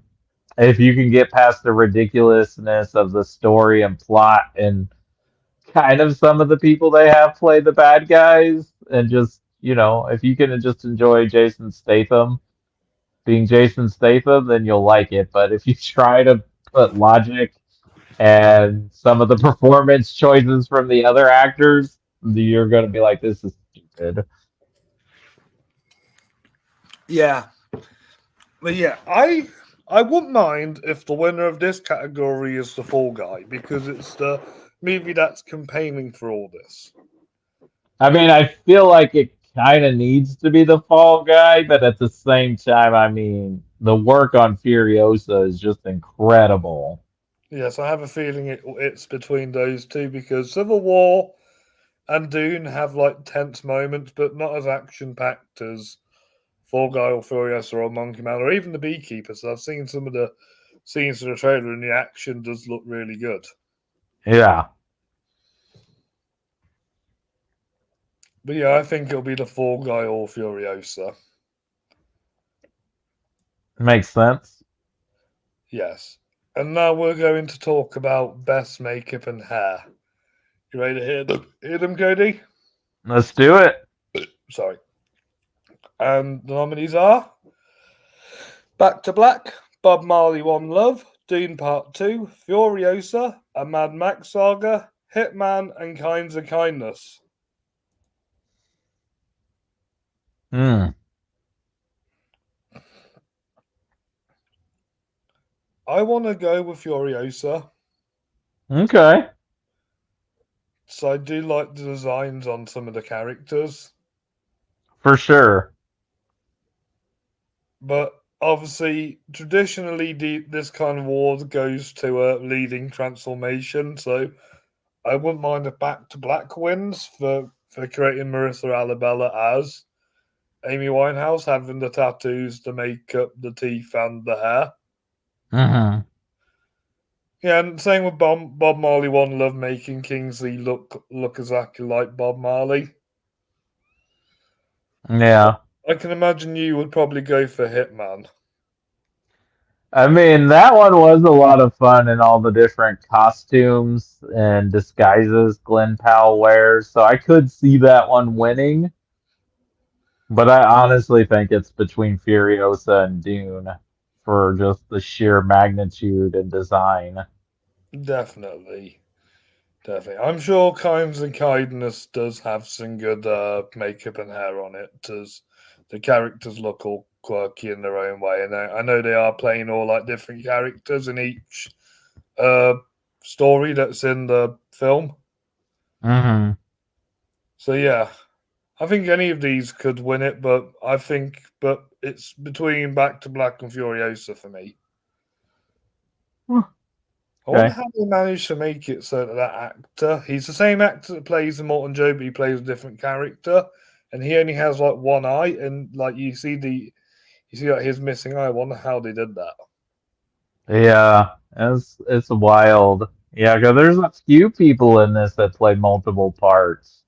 Speaker 2: if you can get past the ridiculousness of the story and plot and kind of some of the people they have play the bad guys and just, if you can just enjoy Jason Statham being Jason Statham, then you'll like it. But if you try to put logic and some of the performance choices from the other actors, you're going to be like, this is stupid.
Speaker 1: Yeah, but yeah, I wouldn't mind if the winner of this category is the Fall Guy because it's the movie that's campaigning for all this.
Speaker 2: I mean, I feel like it kind of needs to be the fall guy, but at the same time, I mean, the work on Furiosa is just incredible.
Speaker 1: Yes, I have a feeling it's between those two because Civil War and Dune have like tense moments, but not as action packed as Fall Guy or Furiosa or Monkey Man or even the Beekeeper. So I've seen some of the scenes in the trailer, and the action does look really good.
Speaker 2: Yeah,
Speaker 1: But yeah, I think it'll be the Fall Guy or Furiosa.
Speaker 2: makes sense.
Speaker 1: Yes. And now we're going to talk about best makeup and hair. You ready to hear them, Cody?
Speaker 2: Let's do it.
Speaker 1: Sorry. And the nominees are Back to Black, Bob Marley One Love, Dune Part 2, Furiosa, A Mad Max Saga, Hitman, and Kinds of Kindness.
Speaker 2: Hmm.
Speaker 1: I want to go with Furiosa.
Speaker 2: Okay.
Speaker 1: So I do like the designs on some of the characters.
Speaker 2: For sure.
Speaker 1: But obviously, traditionally, this kind of award goes to a leading transformation. So I wouldn't mind if Back to Black wins for creating Marissa Alabella as Amy Winehouse, having the tattoos, the makeup, the teeth, and the hair.
Speaker 2: Hmm.
Speaker 1: Yeah, and same with Bob Marley. One Love making Kingsley look exactly like Bob Marley.
Speaker 2: Yeah.
Speaker 1: I can imagine you would probably go for Hitman.
Speaker 2: I mean, that one was a lot of fun in all the different costumes and disguises Glenn Powell wears. So I could see that one winning. But I honestly think it's between Furiosa and Dune for just the sheer magnitude and design.
Speaker 1: Definitely. Definitely. I'm sure Kimes and Kindness does have some good makeup and hair on it, as the characters look all quirky in their own way. And I know they are playing all like different characters in each story that's in the film.
Speaker 2: Hmm.
Speaker 1: So yeah, I think any of these could win it, but it's between Back to Black and Furiosa for me. I wonder
Speaker 2: Okay.
Speaker 1: how they managed to make it so that that actor, he's the same actor that plays Immortan Joe, but he plays a different character, and he only has like one eye, and like you see like his missing eye. I wonder how they did that.
Speaker 2: Yeah, it's wild. Yeah, because there's a few people in this that play multiple parts.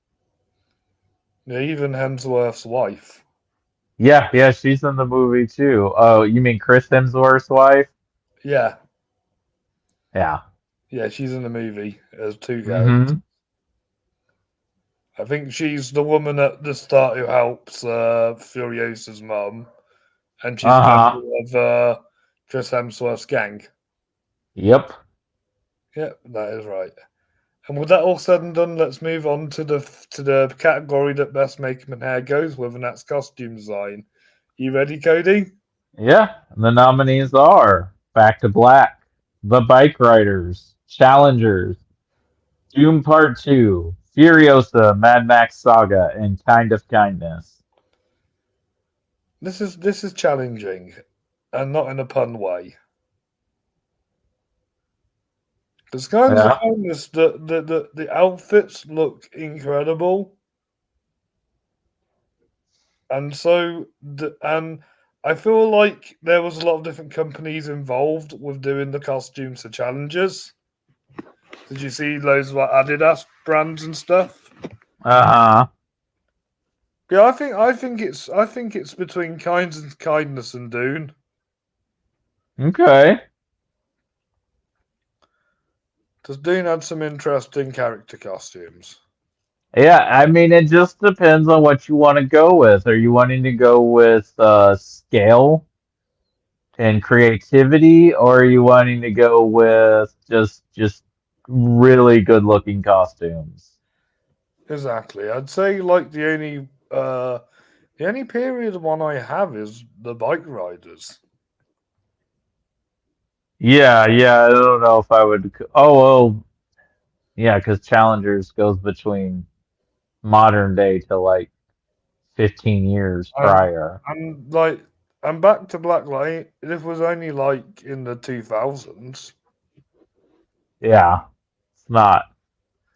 Speaker 1: Yeah, even Hemsworth's wife.
Speaker 2: Yeah, yeah, she's in the movie too. Oh, you mean Chris Hemsworth's wife?
Speaker 1: Yeah,
Speaker 2: Yeah.
Speaker 1: yeah, she's in the movie as two characters.
Speaker 2: Hmm.
Speaker 1: I think she's the woman at the start who helps Furiosa's mum, and she's a
Speaker 2: Uh-huh.
Speaker 1: member of Chris Hemsworth's gang.
Speaker 2: Yep.
Speaker 1: Yeah, that is right. And with that all said and done, let's move on to the category that best makeup and hair goes with, and that's costume design. You ready, Cody?
Speaker 2: Yeah. And the nominees are Back to Black, The Bike Riders, Challengers, Doom Part 2, Furiosa, Mad Max Saga, and Kind of Kindness.
Speaker 1: This is challenging, and not in a pun way. There's kinds of
Speaker 2: Yeah.
Speaker 1: kindness. The outfits look incredible, and and I feel like there was a lot of different companies involved with doing the costumes for challenges. Did you see loads of like Adidas brands and stuff?
Speaker 2: Uh-huh.
Speaker 1: Yeah, I think it's between kindness and Dune.
Speaker 2: Okay.
Speaker 1: Because Dune had some interesting character costumes.
Speaker 2: Yeah, I mean, it just depends on what you want to go with. Are you wanting to go with scale and creativity, or are you wanting to go with just really good looking costumes?
Speaker 1: Exactly. I'd say like the only period one I have is the bike riders.
Speaker 2: Yeah, yeah, I don't know if I would. Oh, well, yeah, because Challengers goes between modern day to like 15 years
Speaker 1: And
Speaker 2: prior.
Speaker 1: and like and back to Blacklight, this was only like in the 2000s.
Speaker 2: Yeah, it's not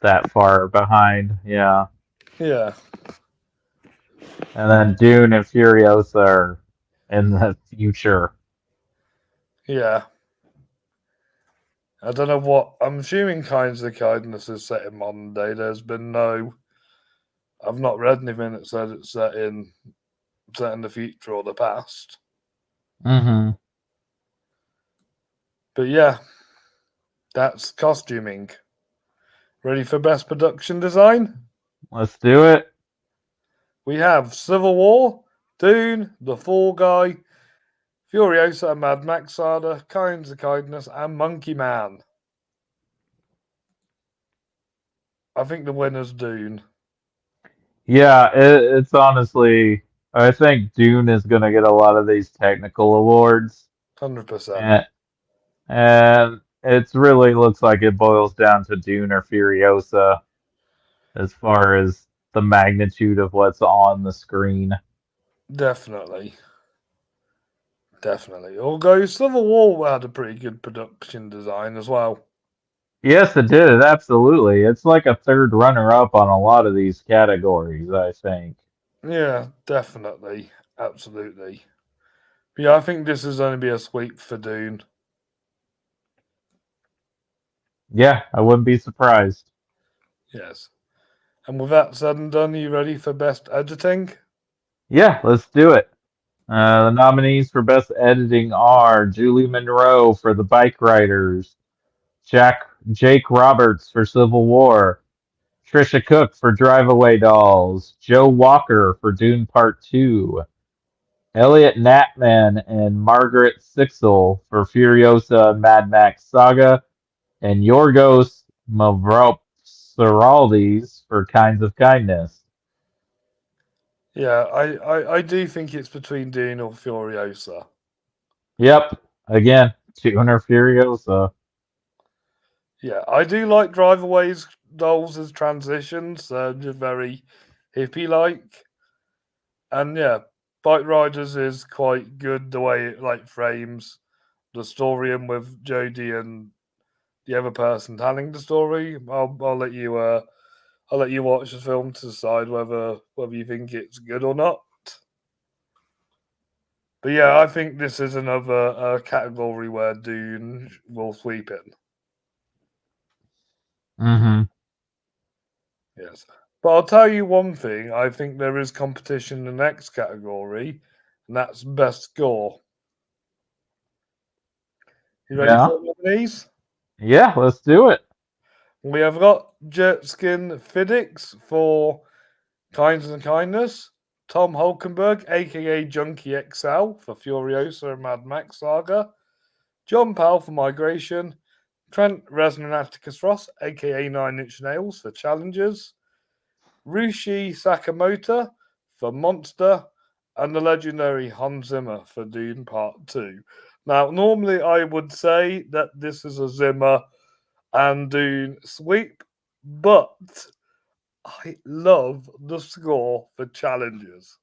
Speaker 2: that far behind. Yeah.
Speaker 1: Yeah,
Speaker 2: And then Dune and Furiosa are in the future.
Speaker 1: yeah. I don't know what I'm assuming kinds of kindness is set in modern day. There's been no I've not read anything that said it's set in the future or the past.
Speaker 2: Hmm.
Speaker 1: But yeah, that's costuming. Ready for best production design?
Speaker 2: Let's do it.
Speaker 1: We have Civil War, Dune, The Fall Guy, Furiosa and Mad Max Saga, Kinds of Kindness, and Monkey Man. I think the winner's Dune.
Speaker 2: Yeah, it's honestly, I think Dune is going to get a lot of these technical awards,
Speaker 1: 100%.
Speaker 2: and and it's really looks like it boils down to Dune or Furiosa as far as the magnitude of what's on the screen.
Speaker 1: Definitely. Definitely. Although Civil War had a pretty good production design as well.
Speaker 2: Yes, it did. Absolutely. It's like a third runner-up on a lot of these categories, I think.
Speaker 1: Yeah, definitely. Absolutely. But yeah, I think this is going to be a sweep for Dune.
Speaker 2: Yeah, I wouldn't be surprised.
Speaker 1: Yes. And with that said and done, are you ready for best editing?
Speaker 2: Yeah, let's do it. The nominees for Best Editing are Julie Monroe for The Bike Riders, Jake Roberts for Civil War, Trisha Cook for Drive Away Dolls, Joe Walker for Dune Part 2, Elliot Natman and Margaret Sixel for Furiosa and Mad Max Saga, and Yorgos Mavropsaraldis for Kinds of Kindness.
Speaker 1: Yeah, I do think it's between Dune or Furiosa.
Speaker 2: Yep, again, Dune or Furiosa.
Speaker 1: Yeah, I do like Driveaway's dolls as transitions. They're just very hippie like. And yeah, Bike Riders is quite good the way it like frames the story in with Jodie and the other person telling the story. I'll let you I'll let you watch the film to decide whether you think it's good or not. But yeah, I think this is another category where Dune will sweep in.
Speaker 2: Mm-hmm.
Speaker 1: Yes. But I'll tell you one thing, I think there is competition in the next category, and that's best score. You ready
Speaker 2: Yeah.
Speaker 1: for the nominees?
Speaker 2: Yeah, let's do it.
Speaker 1: We have got Jertskin Fiddix for Kinds and Kindness, Tom Hulkenberg, aka Junkie XL, for Furiosa and Mad Max Saga, John Powell for Migration, Trent Reznor Ross, aka Nine Inch Nails, for Challengers, Rushi Sakamoto for Monster, and the legendary Hans Zimmer for Dune Part 2. Now, normally I would say that this is a Zimmer and Dune sweep, but I love the score for Challengers.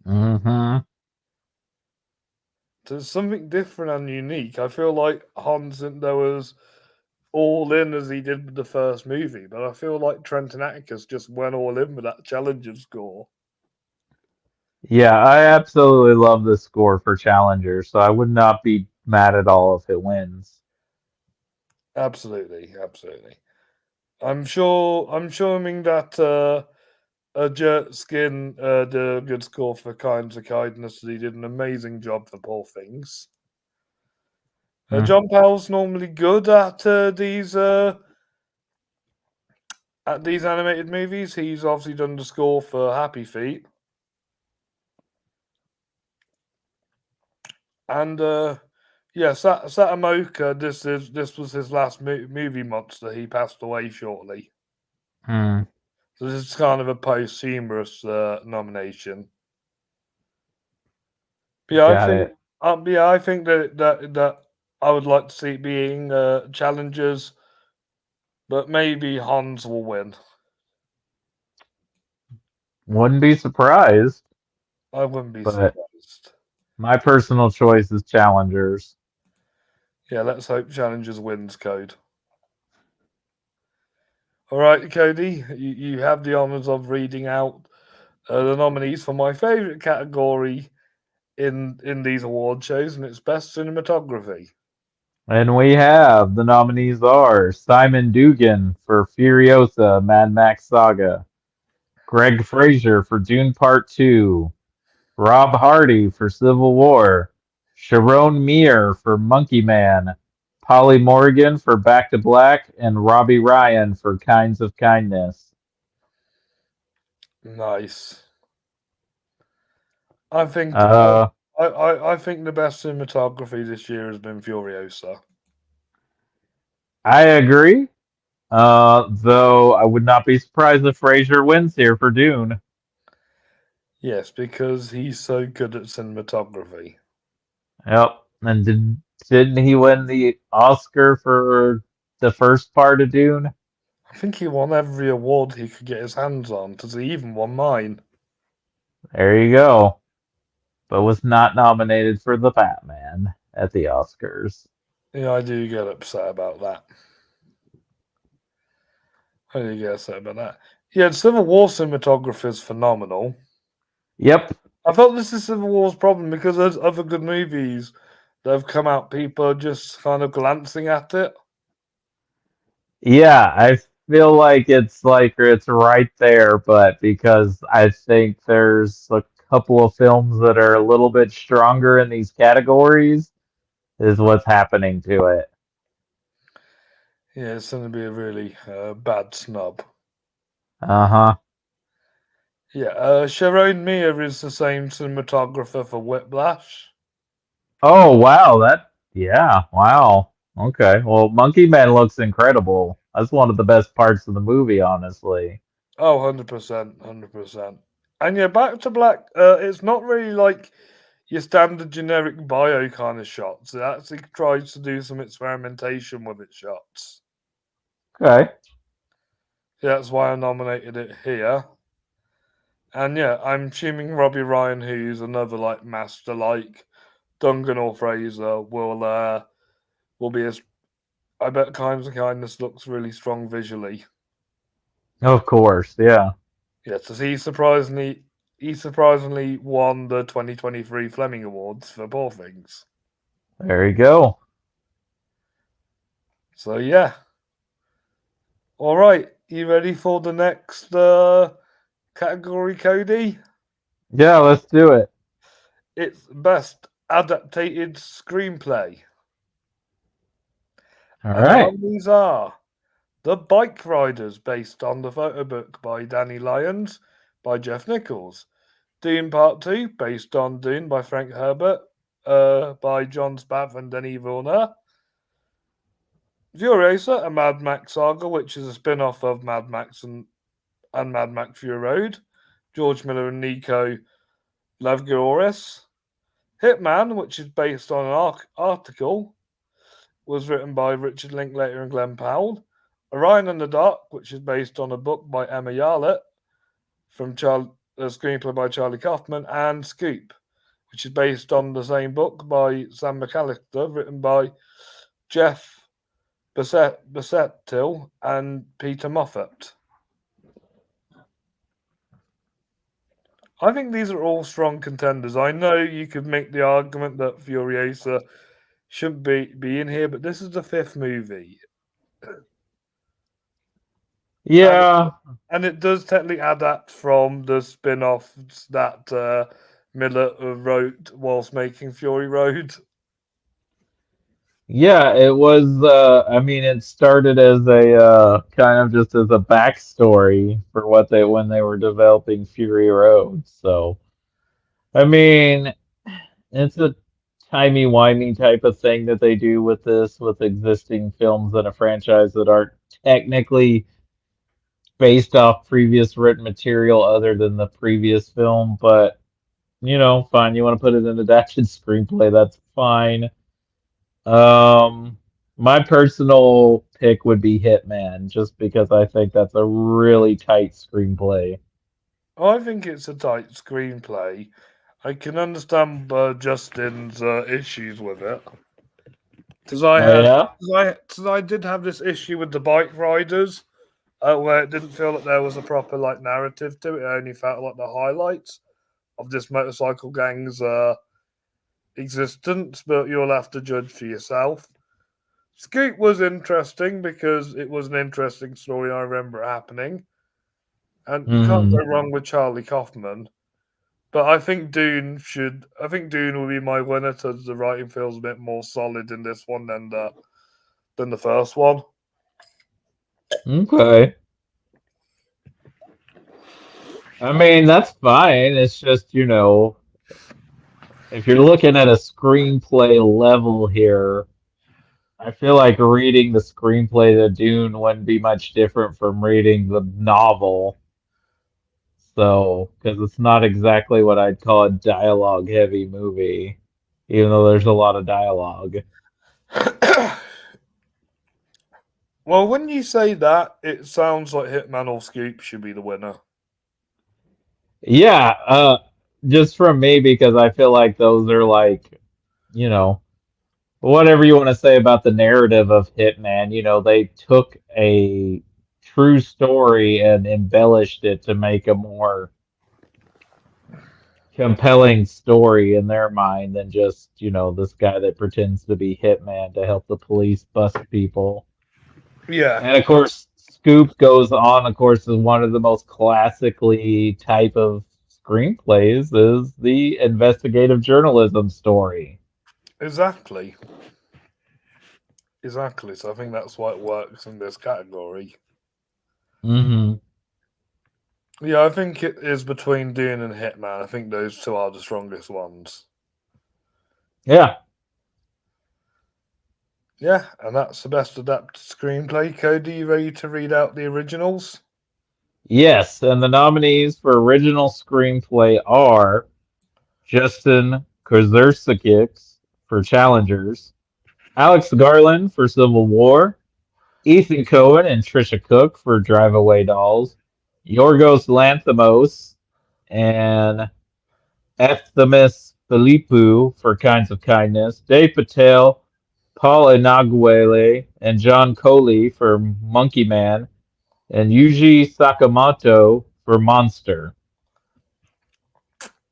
Speaker 2: Mm-hmm.
Speaker 1: There's something different and unique. I feel like Hans Zimmer was all in as he did with the first movie, but I feel like Trenton Atticus just went all in with that Challenger score.
Speaker 2: Yeah, I absolutely love the score for Challenger, so I would not be mad at all if it wins.
Speaker 1: Absolutely, absolutely. I'm showing that Jert Skin did a good score for Kinds of Kindness. He did an amazing job for Poor Things.
Speaker 2: Mm.
Speaker 1: John Powell's normally good at these animated movies. He's obviously done the score for Happy Feet, and yeah, Satamoka. This was his last movie monster. He passed away shortly,
Speaker 2: Mm.
Speaker 1: so this is kind of a posthumous nomination. But yeah,
Speaker 2: Got it.
Speaker 1: I think that I would like to see it being challengers, but maybe Hans will win.
Speaker 2: Wouldn't be surprised,
Speaker 1: I wouldn't be
Speaker 2: but
Speaker 1: surprised.
Speaker 2: my personal choice is Challengers.
Speaker 1: Yeah, let's hope challengers wins. Code. All right, Cody, you have the honours of reading out the nominees for my favourite category in these award shows, and it's best cinematography.
Speaker 2: And we have the nominees are Simon Dugan for Furiosa Mad Max Saga, Greg Fraser for Dune Part 2, Rob Hardy for Civil War, Sharon Meir for Monkey Man, Polly Morgan for Back to Black, and Robbie Ryan for Kinds of Kindness.
Speaker 1: Nice. I think
Speaker 2: Uh,
Speaker 1: I think the best cinematography this year has been Furiosa.
Speaker 2: I agree. Though I would not be surprised if Fraser wins here for Dune.
Speaker 1: Yes, because he's so good at cinematography.
Speaker 2: Yep. And didn't he win the Oscar for the first part of Dune?
Speaker 1: I think he won every award he could get his hands on, because he even won mine.
Speaker 2: There you go. But was not nominated for the Batman at the Oscars.
Speaker 1: Yeah, I do get upset about that. I do get upset about that. Yeah, the Civil War cinematography is phenomenal.
Speaker 2: Yep.
Speaker 1: I felt this is Civil War's problem because there's other good movies that have come out. People are just kind of glancing at it.
Speaker 2: Yeah, I feel like it's right there, but because I think there's a couple of films that are a little bit stronger in these categories is what's happening to it.
Speaker 1: Yeah, it's going to be a really bad snub.
Speaker 2: Uh-huh.
Speaker 1: Yeah, Sharon Meir is the same cinematographer for Whiplash.
Speaker 2: Oh, wow, yeah, wow. Okay. Well, Monkey Man looks incredible. That's one of the best parts of the movie, honestly.
Speaker 1: Oh, 100%, 100%. And yeah, Back to Black, it's not really like your standard generic bio kind of shots. It actually tries to do some experimentation with its shots.
Speaker 2: Okay.
Speaker 1: Yeah, that's why I nominated it here. And yeah, I'm assuming Robbie Ryan, who's another like master like Duncan or Fraser, will be as I bet Crimes and Kindness looks really strong visually.
Speaker 2: Of course, yeah.
Speaker 1: Yeah, so he surprisingly won the 2023 Fleming Awards for Poor Things.
Speaker 2: There you go.
Speaker 1: So yeah, all right, you ready for the next category, Cody?
Speaker 2: Yeah, let's do it.
Speaker 1: It's best adapted screenplay,
Speaker 2: All
Speaker 1: and the
Speaker 2: right.
Speaker 1: nominees are The Bike Riders, based on the photo book by Danny Lyons by Jeff Nichols. Dune Part 2, based on Dune by Frank Herbert by John Spath and Denis Villeneuve. Furiosa, a Mad Max saga, which is a spin off of Mad Max and Mad Max Fury Road. George Miller and Nico Lavgoris. Hitman, which is based on an article, was written by Richard Linklater and Glenn Powell. Orion and the Dark, which is based on a book by Emma Yarlett, from a screenplay by Charlie Kaufman, and Scoop, which is based on the same book by Sam McAllister, written by Jeff Bassettil and Peter Moffat. I think these are all strong contenders. I know you could make the argument that Furiosa shouldn't be in here, but this is the fifth movie, and
Speaker 2: Yeah,
Speaker 1: and it does technically adapt from the spin-offs that Miller wrote whilst making Fury Road.
Speaker 2: yeah, it was I mean it started as a kind of just as a backstory for what they when they were developing Fury Road. So I mean it's a timey-wimey type of thing that they do with this with existing films in a franchise that aren't technically based off previous written material other than the previous film, but fine, you want to put it in adapted screenplay, that's fine. Um, my personal pick would be Hitman, just because I think that's a really tight screenplay.
Speaker 1: I think it's a tight screenplay. I can understand Justin's issues with it because
Speaker 2: Oh yeah?
Speaker 1: I did have this issue with the bike riders where it didn't feel like there was a proper like narrative to it. It only felt like the highlights of this motorcycle gang's existence, but you'll have to judge for yourself. Scoot was interesting because it was an interesting story. I remember it happening, and you can't
Speaker 2: Hmm.
Speaker 1: go wrong with Charlie Kaufman. But I think Dune should. I think Dune will be my winner because the writing feels a bit more solid in this one than the first one.
Speaker 2: Okay. I mean, that's fine. It's just, if you're looking at a screenplay level here, I feel like reading the screenplay to Dune wouldn't be much different from reading the novel. So, because it's not exactly what I'd call a dialogue heavy movie, even though there's a lot of dialogue.
Speaker 1: Well, when you say that, it sounds like Hitman or Scoop should be the winner.
Speaker 2: Yeah, just from me, because I feel like those are like, you know, whatever you want to say about the narrative of Hitman, they took a true story and embellished it to make a more compelling story in their mind than just, this guy that pretends to be Hitman to help the police bust people.
Speaker 1: Yeah,
Speaker 2: And of course, Scoop goes on, of course, is one of the most classically type of screenplays is the investigative journalism story.
Speaker 1: exactly. Exactly. So I think that's why it works in this category.
Speaker 2: Hmm.
Speaker 1: Yeah, I think it is between Dune and Hitman. I think those two are the strongest ones.
Speaker 2: Yeah.
Speaker 1: Yeah, and that's the best adapted screenplay. Cody, you ready to read out the originals?
Speaker 2: Yes, and the nominees for original screenplay are Justin Kozerskis for Challengers, Alex Garland for Civil War, Ethan Cohen and Trisha Cook for Drive Away Dolls, Yorgos Lanthimos and Efthimis Philippou for Kinds of Kindness, Dave Patel, Paul Enaguele, and John Coley for Monkey Man, and Yuji Sakamoto for Monster.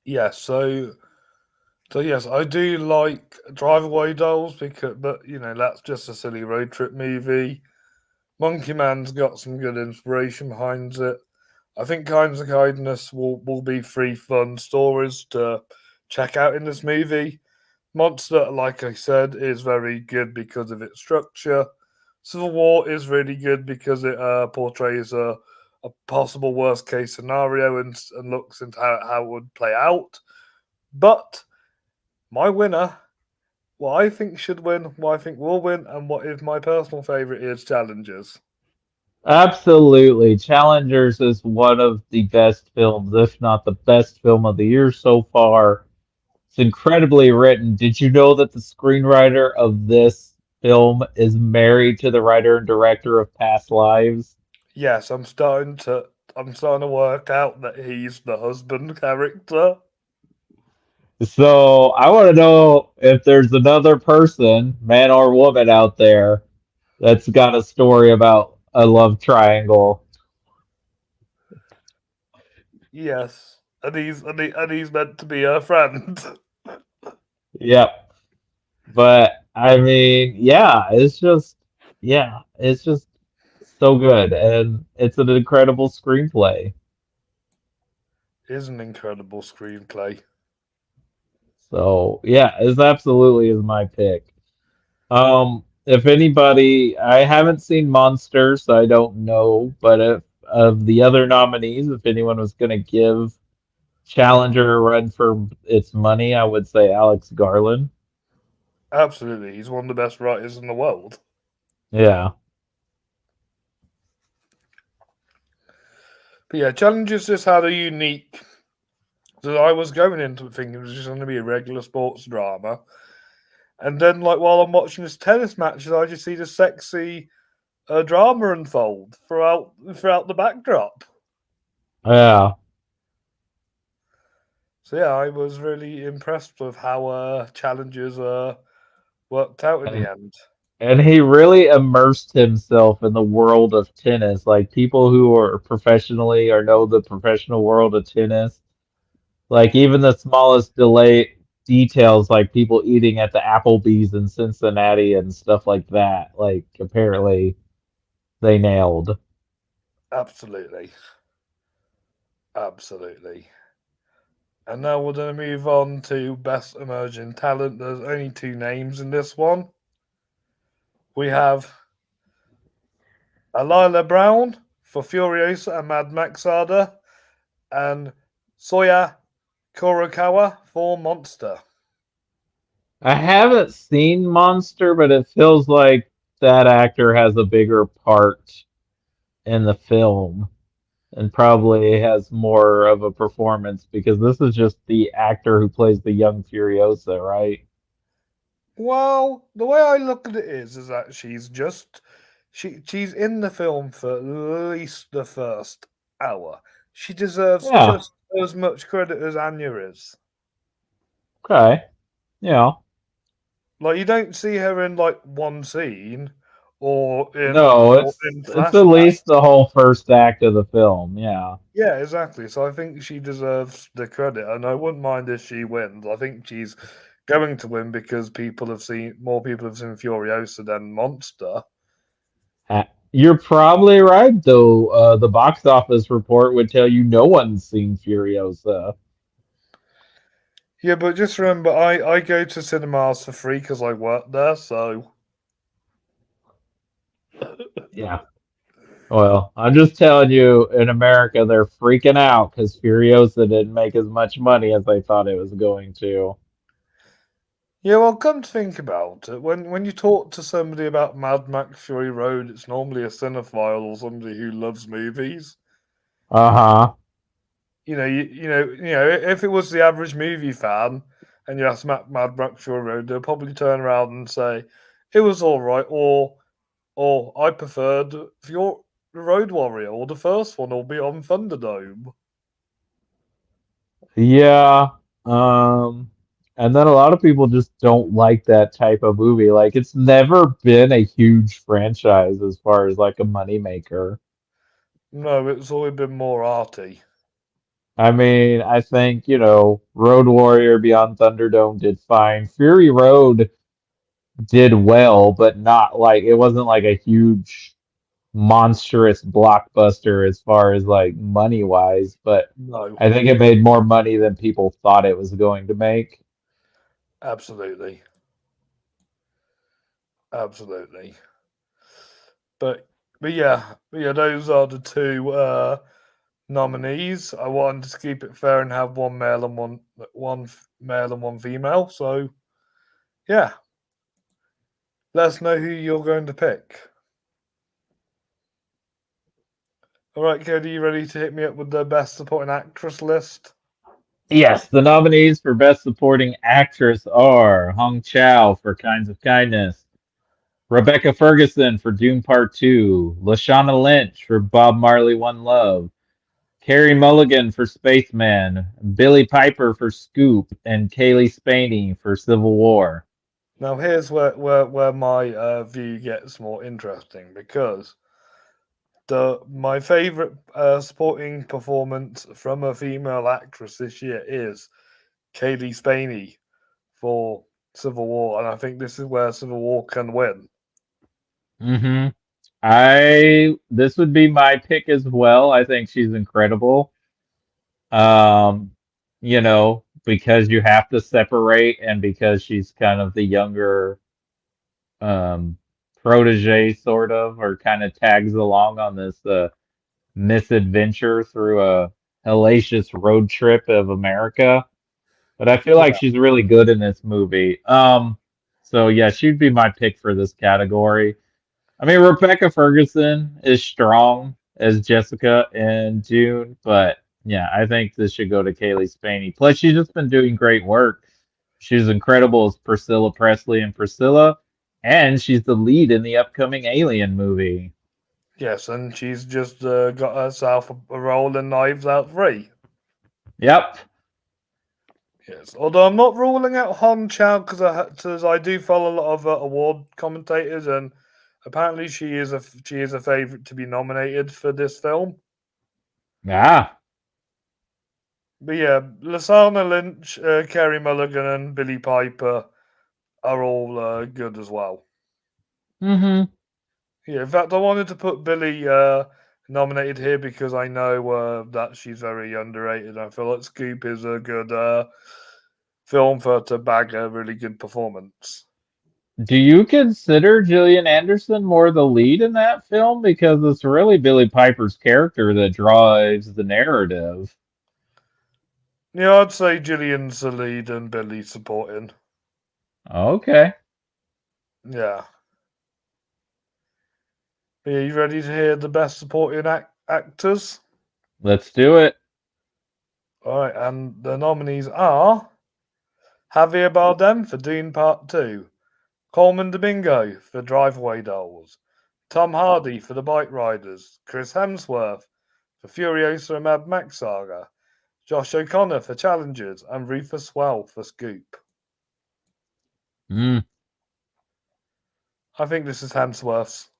Speaker 1: Yeah, so yes, I do like Drive Away Dolls because, but that's just a silly road trip movie. Monkey Man's got some good inspiration behind it. I think Kinds of Kindness will be free fun stories to check out in this movie. Monster, like I said, is very good because of its structure. Civil War is really good because it portrays a possible worst case scenario and looks into how it would play out. But my winner, what I think should win, what I think will win, and what is my personal favourite is Challengers.
Speaker 2: Absolutely. Challengers is one of the best films, if not the best film of the year so far. It's incredibly written. Did you know that the screenwriter of this film is married to the writer and director of Past Lives?
Speaker 1: Yes, I'm starting to work out that he's the husband character.
Speaker 2: So I want to know if there's another person, man or woman out there, that's got a story about a love triangle.
Speaker 1: Yes, and he's meant to be her friend.
Speaker 2: Yep. But I mean, it's just so good, and it's an incredible screenplay.
Speaker 1: Is an incredible screenplay.
Speaker 2: So yeah, it's absolutely is my pick. If anybody, I haven't seen Monster, so I don't know. But if of the other nominees, if anyone was going to give Challenger a run for its money, I would say Alex Garland.
Speaker 1: Absolutely, he's one of the best writers in the world.
Speaker 2: Yeah.
Speaker 1: But yeah, Challenges just had a unique. So I was going into it thinking it was just going to be a regular sports drama, and then like while I'm watching this tennis matches, I just see the sexy drama unfold throughout the backdrop.
Speaker 2: Yeah.
Speaker 1: So yeah, I was really impressed with how Challenges worked out in the
Speaker 2: And
Speaker 1: end.
Speaker 2: and he really immersed himself in the world of tennis. Like people who are professionally or know the professional world of tennis, like even the smallest delay details, like people eating at the Applebee's in Cincinnati and stuff like that. Like apparently they nailed.
Speaker 1: Absolutely, absolutely. And now we're going to move on to Best Emerging Talent. There's only two names in this one. We have Alila Brown for Furiosa and Mad Max Saga, and Soya Kurokawa for Monster.
Speaker 2: I haven't seen Monster, but it feels like that actor has a bigger part in the film and probably has more of a performance because this is just the actor who plays the young Furiosa, right?
Speaker 1: Well, the way I look at it is that she's in the film for at least the first hour. She deserves
Speaker 2: Yeah.
Speaker 1: just as much credit as Anya is.
Speaker 2: Okay. Yeah.
Speaker 1: Like you don't see her in like one scene or in
Speaker 2: No,
Speaker 1: or in
Speaker 2: it's at
Speaker 1: flashback.
Speaker 2: least the whole first act of the film. Yeah.
Speaker 1: Yeah, exactly. So I think she deserves the credit, and I wouldn't mind if she wins. I think she's going to win because more people have seen Furiosa than Monster.
Speaker 2: You're probably right, though. The box office report would tell you no one's seen Furiosa.
Speaker 1: Yeah, but just remember, I go to cinemas for free because I work there. So
Speaker 2: Yeah. Well, I'm just telling you, in America, they're freaking out because Furiosa didn't make as much money as they thought it was going to.
Speaker 1: yeah, well, come to think about it, when you talk to somebody about Mad Max Fury Road, it's normally a cinephile or somebody who loves movies.
Speaker 2: Uh-huh.
Speaker 1: If it was the average movie fan and you ask Mad Max Fury Road, they'll probably turn around and say it was all right, or Or I preferred if you're the Road Warrior, or the first one will be on Thunderdome.
Speaker 2: Yeah. Um, and then a lot of people just don't like that type of movie. Like it's never been a huge franchise as far as like a moneymaker.
Speaker 1: No, it's always been more arty.
Speaker 2: I mean, I think, Road Warrior Beyond Thunderdome did fine. Fury Road did well, but not like it wasn't like a huge monstrous blockbuster as far as like money wise, but
Speaker 1: No,
Speaker 2: I think it made more money than people thought it was going to make.
Speaker 1: absolutely, absolutely. But but yeah, those are the two nominees. I wanted to keep it fair and have one male and one male and one female. So yeah, let us know who you're going to pick. All right, Cody, you ready to hit me up with the best supporting actress list?
Speaker 2: Yes, the nominees for Best Supporting Actress are Hong Chow for Kinds of Kindness, Rebecca Ferguson for Dune Part 2, Lashana Lynch for Bob Marley One Love, Carey Mulligan for Spaceman, Billy Piper for Scoop, and Kaylee Spaney for Civil War.
Speaker 1: Now here's where my view gets more interesting because the my favorite supporting performance from a female actress this year is Kaylee Spaney for Civil War, and I think this is where Civil War can win.
Speaker 2: hmm this would be my pick as well. I think she's incredible. Um, because you have to separate and because she's kind of the younger um protege sort of, or kind of tags along on this misadventure through a hellacious road trip of America. But I feel like
Speaker 1: Yeah,
Speaker 2: she's really good in this movie. So yeah, she'd be my pick for this category. I mean, Rebecca Ferguson is strong as Jessica in June, but yeah, I think this should go to Kaylee Spaney. Plus, she's just been doing great work. She's incredible as Priscilla Presley in Priscilla, and she's the lead in the upcoming Alien movie.
Speaker 1: yes, and she's just got herself a role in Knives Out 3.
Speaker 2: Yep.
Speaker 1: Yes, although I'm not ruling out Hong Chow because I do follow a lot of award commentators, and apparently she is a favorite to be nominated for this film.
Speaker 2: Ah.
Speaker 1: But yeah, Lasana Lynch, Kerry Mulligan, and Billy Piper are all good as well.
Speaker 2: Mm-hmm.
Speaker 1: Yeah, in fact, I wanted to put Billy nominated here because I know that she's very underrated. I feel like Scoop is a good film for her to bag a really good performance.
Speaker 2: Do you consider Gillian Anderson more the lead in that film? Because it's really Billy Piper's character that drives the narrative.
Speaker 1: Yeah, I'd say Gillian's the lead and Billy supporting.
Speaker 2: Okay,
Speaker 1: Yeah. Yeah, you ready to hear the best supporting actors?
Speaker 2: let's do it.
Speaker 1: All right, and the nominees are Javier Bardem for Dune Part 2, Coleman Domingo for Driveway Dolls, Tom Hardy for The Bike Riders, Chris Hemsworth for Furiosa and Mad Max Saga, Josh O'Connor for Challengers, and Rufus Well for Scoop.
Speaker 2: Mm.
Speaker 1: I think this is Hemsworth's.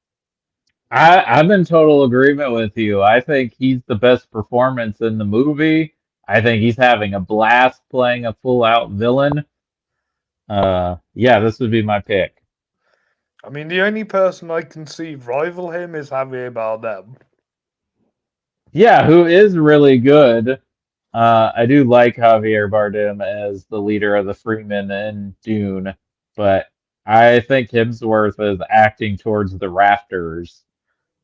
Speaker 2: I'm in total agreement with you. I think he's the best performance in the movie. I think he's having a blast playing a full out villain. Yeah, this would be my pick.
Speaker 1: I mean, the only person I can see rival him is Javier Bardem.
Speaker 2: Yeah, who is really good. I do like Javier Bardem as the leader of the Freemen in Dune, but I think Hemsworth is acting towards the rafters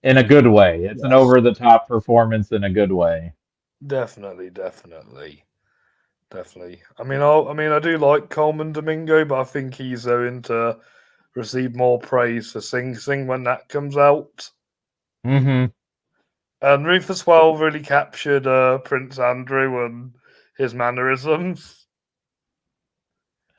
Speaker 2: in a good way. It's an
Speaker 1: Yes,
Speaker 2: over the top performance in a good way.
Speaker 1: definitely, definitely, definitely. I mean, I do like Coleman Domingo, but I think he's going to receive more praise for Sing Sing when that comes out.
Speaker 2: hmm
Speaker 1: And Rufus Well really captured Prince Andrew and his mannerisms.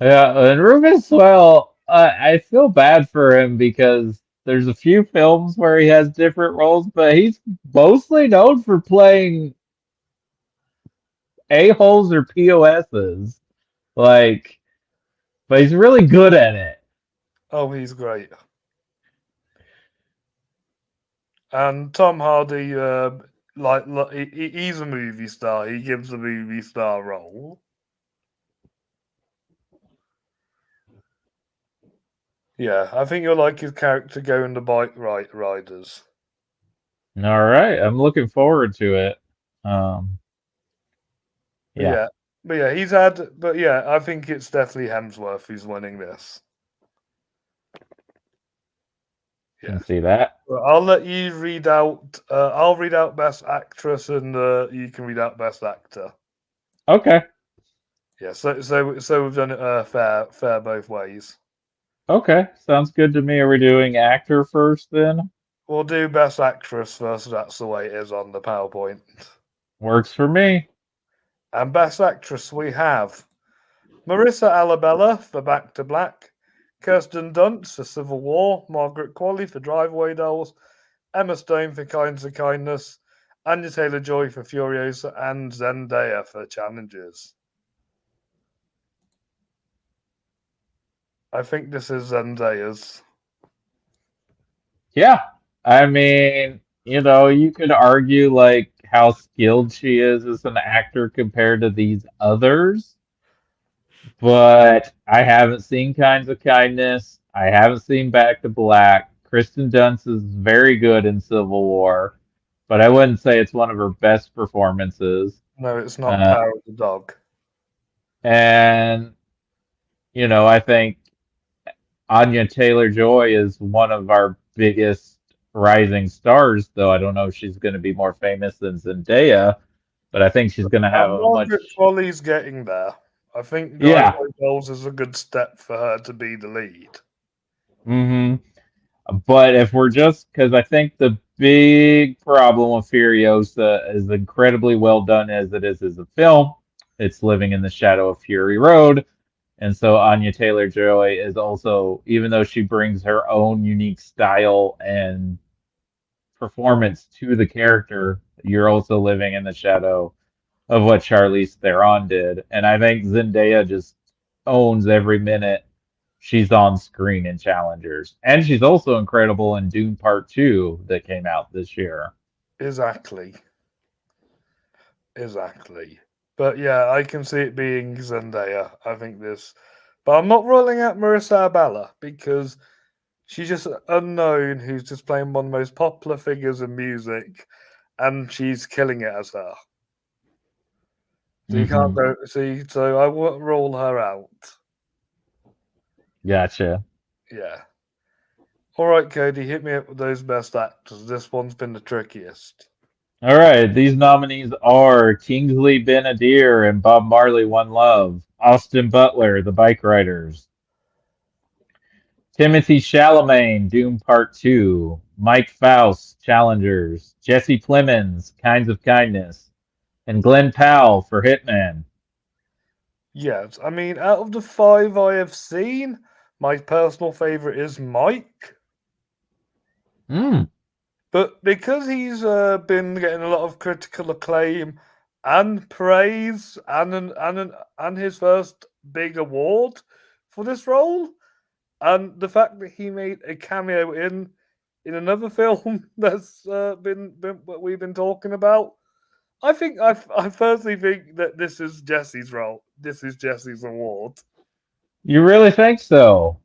Speaker 2: Yeah, and Rufus, well, I feel bad for him because There's a few films where he has different roles, but he's mostly known for playing a-holes or POSs. Like, but he's really good at it.
Speaker 1: Oh, he's great. And Tom Hardy, he's a movie star. He gives a movie star role. Yeah, I think you'll like his character going the bike riders.
Speaker 2: All right, I'm looking forward to it. Um,
Speaker 1: But
Speaker 2: yeah,
Speaker 1: yeah, but yeah, he's had. But yeah, I think it's definitely Hemsworth who's winning this.
Speaker 2: can
Speaker 1: Yeah.
Speaker 2: see that.
Speaker 1: Well, I'll let you read out. I'll read out Best Actress, and you can read out Best Actor.
Speaker 2: Okay,
Speaker 1: Yeah. So we've done it fair both ways.
Speaker 2: okay, sounds good to me. Are we doing actor first then?
Speaker 1: We'll do Best Actress first. That's the way it is on the PowerPoint.
Speaker 2: Works for me.
Speaker 1: And Best Actress we have Marissa Alabella for Back to Black, Kirsten Dunst for Civil War, Margaret Qualley for Driveway Dolls, Emma Stone for Kinds of Kindness, Anya Taylor-Joy for Furiosa, and Zendaya for Challenges. I think this is Zendaya's.
Speaker 2: Yeah, I mean, you could argue like how skilled she is as an actor compared to these others, but I haven't seen Kinds of Kindness. I haven't seen Back to Black. Kristen Dunst is very good in Civil War, but I wouldn't say it's one of her best performances.
Speaker 1: No, it's not
Speaker 2: Uh,
Speaker 1: Power of the Dog.
Speaker 2: and I think Anya Taylor-Joy is one of our biggest rising stars, though I don't know if she's going to be more famous than Zendaya, but I think she's going to have
Speaker 1: And
Speaker 2: a
Speaker 1: Margaret
Speaker 2: much,
Speaker 1: Qualley's getting there. I think
Speaker 2: yeah.
Speaker 1: Driveway Dolls is a good step for her to be the lead.
Speaker 2: hmm But if we're just, because I think the big problem with Furiosa is incredibly well done as it is as a film. It's living in the shadow of Fury Road. And so Anya Taylor-Joy is also, even though she brings her own unique style and performance to the character, you're also living in the shadow of what Charlize Theron did. And I think Zendaya just owns every minute she's on screen in Challengers. And she's also incredible in Dune Part 2 that came out this year.
Speaker 1: Exactly. Exactly. But yeah, I can see it being Zendaya. I think this. But I'm not ruling out Marissa Abella because she's just unknown who's just playing one of the most popular figures in music and she's killing it as her. So you can't
Speaker 2: hmm
Speaker 1: go see so I won't rule her out.
Speaker 2: Gotcha.
Speaker 1: Yeah. Alright, Cody, hit me up with those best actors. This one's been the trickiest.
Speaker 2: All right, these nominees are Kingsley Ben-Adir and Bob Marley One Love, Austin Butler, The Bike Riders, Timothy Chalamet, Doom Part 2, Mike Faust, Challengers, Jesse Plemons, Kinds of Kindness, and Glenn Powell for Hitman.
Speaker 1: Yes, I mean, out of the five I have seen, my personal favourite is Mike.
Speaker 2: Mm,
Speaker 1: But because he's been getting a lot of critical acclaim and praise and his first big award for this role, and the fact that he made a cameo in another film that's been what we've been talking about, I personally think that this is Jesse's role. This is Jesse's award.
Speaker 2: you really think so?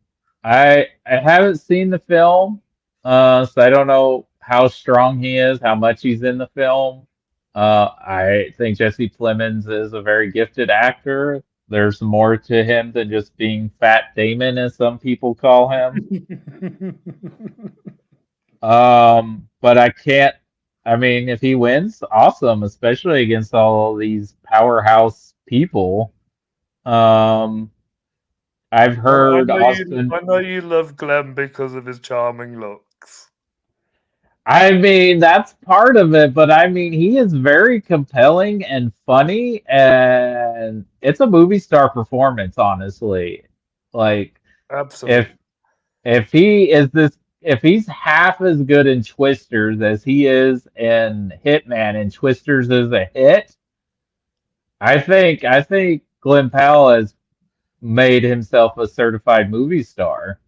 Speaker 2: I haven't seen the film, so I don't know how strong he is, how much he's in the film. I think Jesse Plemons is a very gifted actor. There's more to him than just being Fat Damon, as some people call him. But I can't. I mean, if he wins, awesome, especially against all these powerhouse people. Um, I've heard Austin.
Speaker 1: I know you love Glenn because of his charming looks.
Speaker 2: I mean, that's part of it, but I mean, he is very compelling and funny, and it's a movie star performance, honestly. Like, if
Speaker 1: Absolutely.
Speaker 2: if he is this, if he's half as good in Twisters as he is in Hitman, and Twisters is a hit, I think Glenn Powell has made himself a certified movie star.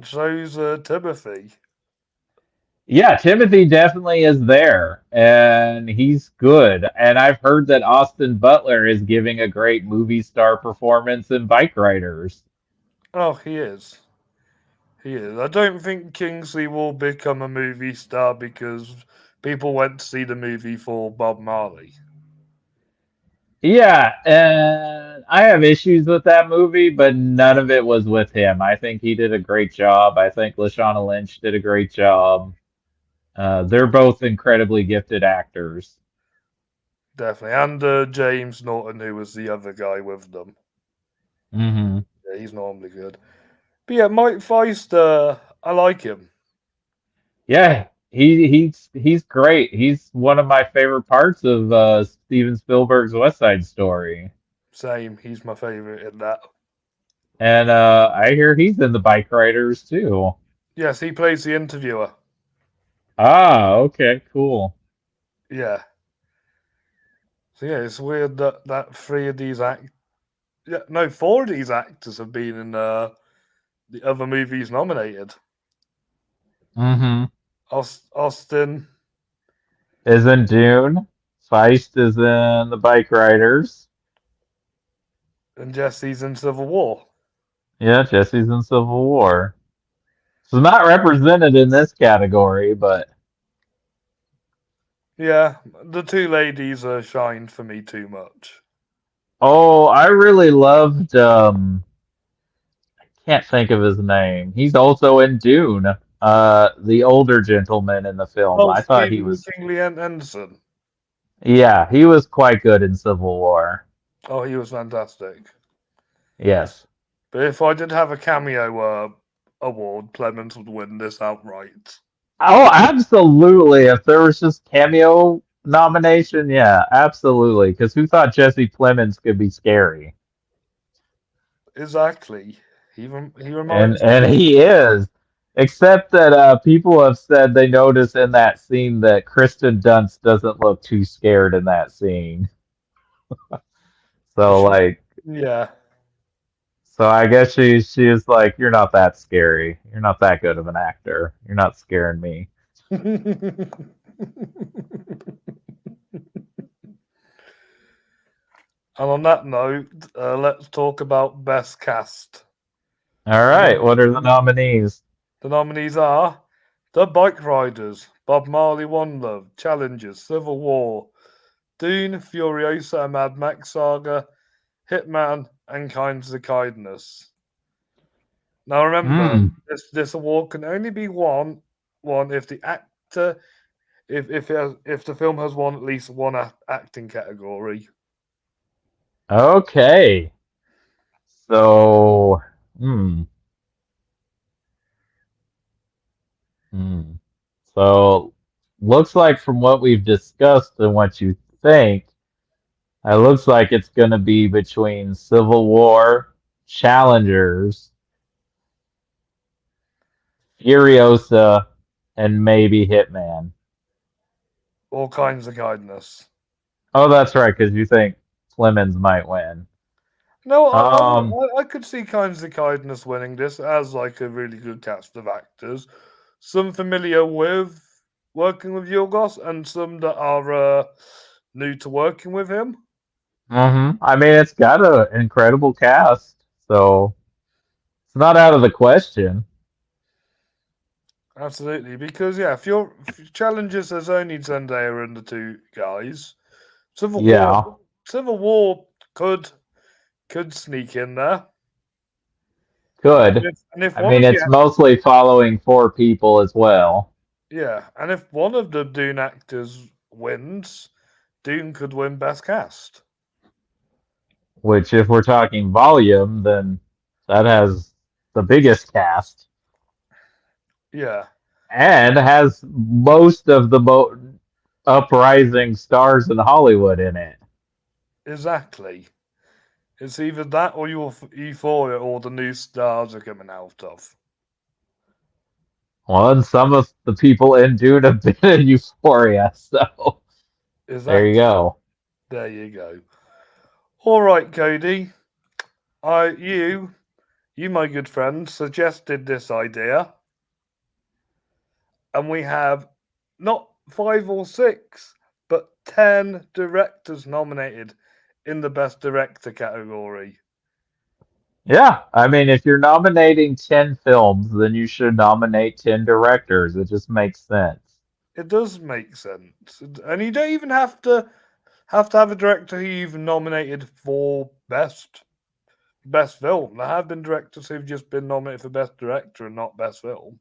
Speaker 1: So's Timothy.
Speaker 2: Yeah, Timothy definitely is there, and he's good. And I've heard that Austin Butler is giving a great movie star performance in Bike Riders.
Speaker 1: Oh, he is. He is. I don't think Kingsley will become a movie star because people went to see the movie for Bob Marley.
Speaker 2: Yeah, and I have issues with that movie, but none of it was with him. I think he did a great job. I think Lashana Lynch did a great job. They're both incredibly gifted actors.
Speaker 1: Definitely. And James Norton, who was the other guy with them.
Speaker 2: Hmm.
Speaker 1: Yeah, he's normally good. But yeah, Mike Feist, I like him.
Speaker 2: Yeah, he's great. He's one of my favorite parts of Steven Spielberg's West Side Story.
Speaker 1: Same. He's my favorite in that.
Speaker 2: And I hear he's in the Bike Riders too.
Speaker 1: Yes, he plays the interviewer.
Speaker 2: Ah, okay, cool.
Speaker 1: Yeah. So yeah, it's weird that three of these yeah, no, four of these actors have been in the other movies nominated.
Speaker 2: Mm-hmm.
Speaker 1: Austin
Speaker 2: Is in Dune. Feist is in the Bike Riders.
Speaker 1: and Jesse's in Civil War.
Speaker 2: Yeah, Jesse's in Civil War. So not represented in this category, but
Speaker 1: Yeah, the two ladies shined for me too much.
Speaker 2: oh, I really loved can't think of his name. He's also in Dune. The older gentleman in the film.
Speaker 1: Oh,
Speaker 2: I thought he
Speaker 1: Stephen
Speaker 2: was
Speaker 1: Kingley and Anderson.
Speaker 2: yeah, he was quite good in Civil War.
Speaker 1: Oh, he was fantastic.
Speaker 2: Yes.
Speaker 1: But if I did have a cameo award, Clemens would win this outright.
Speaker 2: Oh, absolutely. If there was just cameo nomination, yeah, absolutely. Because who thought Jesse Plemons could be scary?
Speaker 1: Exactly. He
Speaker 2: And
Speaker 1: reminds me.
Speaker 2: and he is. Except that people have said they notice in that scene that Kristen Dunst doesn't look too scared in that scene. So
Speaker 1: She,
Speaker 2: like,
Speaker 1: yeah.
Speaker 2: so I guess she is like, you're not that scary. You're not that good of an actor. You're not scaring me.
Speaker 1: And on that note, let's talk about best cast.
Speaker 2: All
Speaker 1: The,
Speaker 2: right, what are the
Speaker 1: nom-
Speaker 2: nominees?
Speaker 1: the nominees are The Bike Riders, Bob Marley One Love, Challengers, Civil War, Dune, Furiosa, and Mad Max Saga, Hitman, and Kinds of Kindness. Now remember,
Speaker 2: Hmm.
Speaker 1: this award can only be won if the actor if the film has won at least one acting category.
Speaker 2: Okay. So, hmm. Hmm. So, looks like from what we've discussed and what you think, it looks like it's going to be between Civil War, Challengers, Furiosa, and maybe Hitman.
Speaker 1: All Kinds of Kindness.
Speaker 2: Oh, that's right, because you think Clemens might win.
Speaker 1: No,
Speaker 2: Um,
Speaker 1: I could see Kinds of Kindness winning this as like a really good cast of actors. Some familiar with working with Yorgos, and some that are new to working with him.
Speaker 2: I mean, it's got an incredible cast, so it's not out of the question.
Speaker 1: Absolutely, because yeah, if your challenges there's only Zendaya and the two guys. Civil War,
Speaker 2: Yeah,
Speaker 1: Civil War could sneak in there,
Speaker 2: could.
Speaker 1: and if
Speaker 2: I
Speaker 1: one
Speaker 2: mean,
Speaker 1: of the
Speaker 2: it's mostly following four people as well,
Speaker 1: yeah, and if one of the Dune actors wins, Dune could win Best Cast.
Speaker 2: which, if we're talking volume, then that has the biggest cast
Speaker 1: Yeah,
Speaker 2: and has most of the uprising stars in Hollywood in it.
Speaker 1: exactly. It's either that or Euphoria or the new stars are coming out of.
Speaker 2: Well, and some of the people in Dune have been in Euphoria, so there you
Speaker 1: Exactly.
Speaker 2: go.
Speaker 1: There you go. All right, Cody. I you my good friend suggested this idea, and we have not 5 or 6, but 10 directors nominated in the Best Director category.
Speaker 2: Yeah, I mean, if you're nominating 10 films, then you should nominate 10 directors. It just makes sense.
Speaker 1: It does make sense, and you don't even have to have a director who you've nominated for best film. There have been directors who've just been nominated for best director and not best film.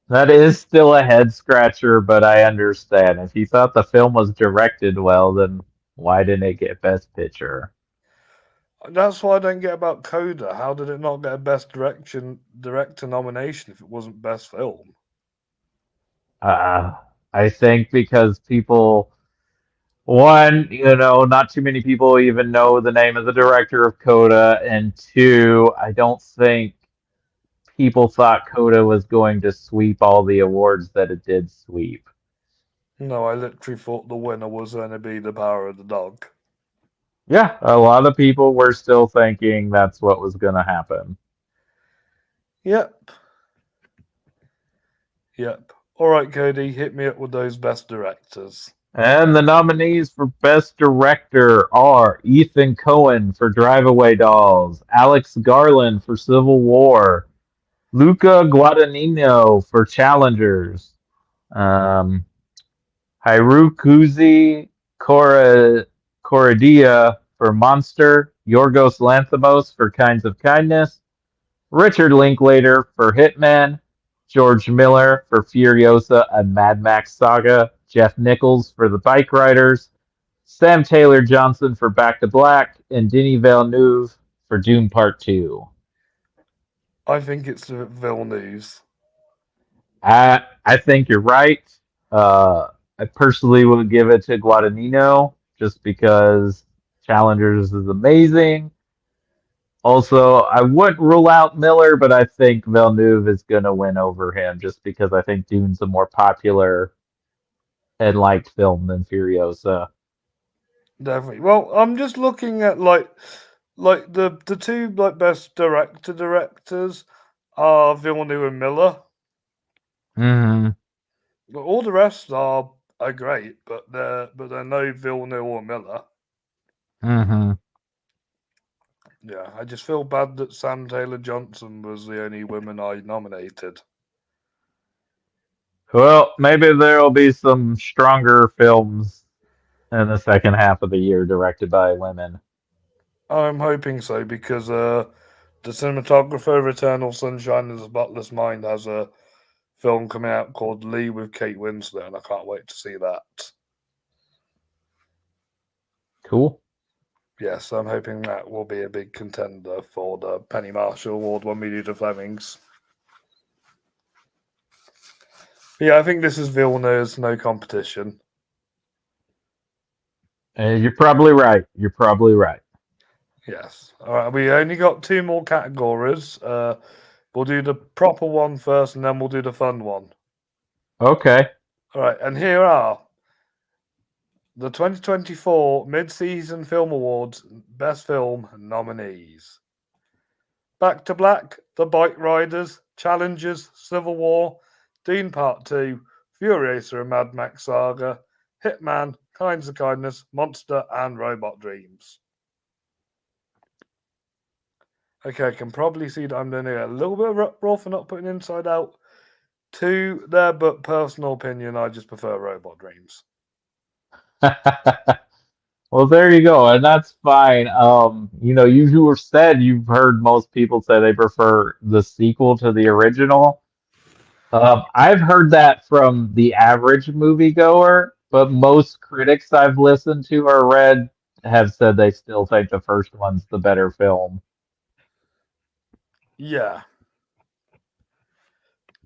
Speaker 2: That is still a head scratcher, but I understand. If you thought the film was directed well, then why didn't it get Best Picture?
Speaker 1: That's what I don't get about Coda. How did it not get a best director nomination if it wasn't best film?
Speaker 2: Uh, I think because people, one, not too many people even know the name of the director of Coda, and two, I don't think people thought Coda was going to sweep all the awards that it did sweep.
Speaker 1: No, I literally thought the winner was going to be The Power of the Dog.
Speaker 2: Yeah, a lot of people were still thinking that's what was going to happen.
Speaker 1: Yep, yep. All right, Cody, hit me up with those best directors.
Speaker 2: And the nominees for Best Director are Ethan Cohen for Drive Away Dolls, Alex Garland for Civil War, Luca Guadagnino for Challengers, um, Hirokuzi Koredia for Monster, Yorgos Lanthimos for Kinds of Kindness, Richard Linklater for Hitman, George Miller for Furiosa and Mad Max Saga, Jeff Nichols for The Bike Riders, Sam Taylor Johnson for Back to Black, and Denis Villeneuve for Dune Part 2.
Speaker 1: I think it's Villeneuve.
Speaker 2: I think you're right. Uh, I personally would give it to Guadagnino just because Challengers is amazing. Also, I wouldn't rule out Miller, but I think Villeneuve is going to win over him just because I think Dune's a more popular and liked film than Furiosa.
Speaker 1: Definitely. Well, I'm just looking at like the two like best directors are Villeneuve and Miller.
Speaker 2: Hmm.
Speaker 1: All the rest are great, but they're no Villeneuve or Miller.
Speaker 2: Hmm.
Speaker 1: Yeah, I just feel bad that Sam Taylor Johnson was the only woman I nominated.
Speaker 2: Well, maybe there'll be some stronger films in the second half of the year directed by women.
Speaker 1: I'm hoping so because the cinematographer of Eternal Sunshine of the Spotless Mind has a film coming out called Lee with Kate Winslet, and I can't wait to see that.
Speaker 2: Cool.
Speaker 1: Yes, I'm hoping that will be a big contender for the Penny Marshall Award when we do the Flemings. But yeah, I think this is Villeneuve's no competition.
Speaker 2: You're probably right. You're probably right.
Speaker 1: Yes. All right, we only got 2 more categories. We'll do the proper one first, and then we'll do the fun one.
Speaker 2: Okay.
Speaker 1: All right, and here are the 2024 Mid-Season Film Awards Best Film nominees: Back to Black, The Bike Riders, Challengers, Civil War, Dune Part 2, Furiosa and Mad Max Saga, Hitman, Kinds of Kindness, Monster, and Robot Dreams. Okay, I can probably see that I'm doing a little bit of raw for not putting Inside Out to there, but personal opinion, I just prefer Robot Dreams.
Speaker 2: Well, there you go, and that's fine. You have said you've heard most people say they prefer the sequel to the original. I've heard that from the average moviegoer, but most critics I've listened to or read have said they still think the first one's the better film.
Speaker 1: Yeah,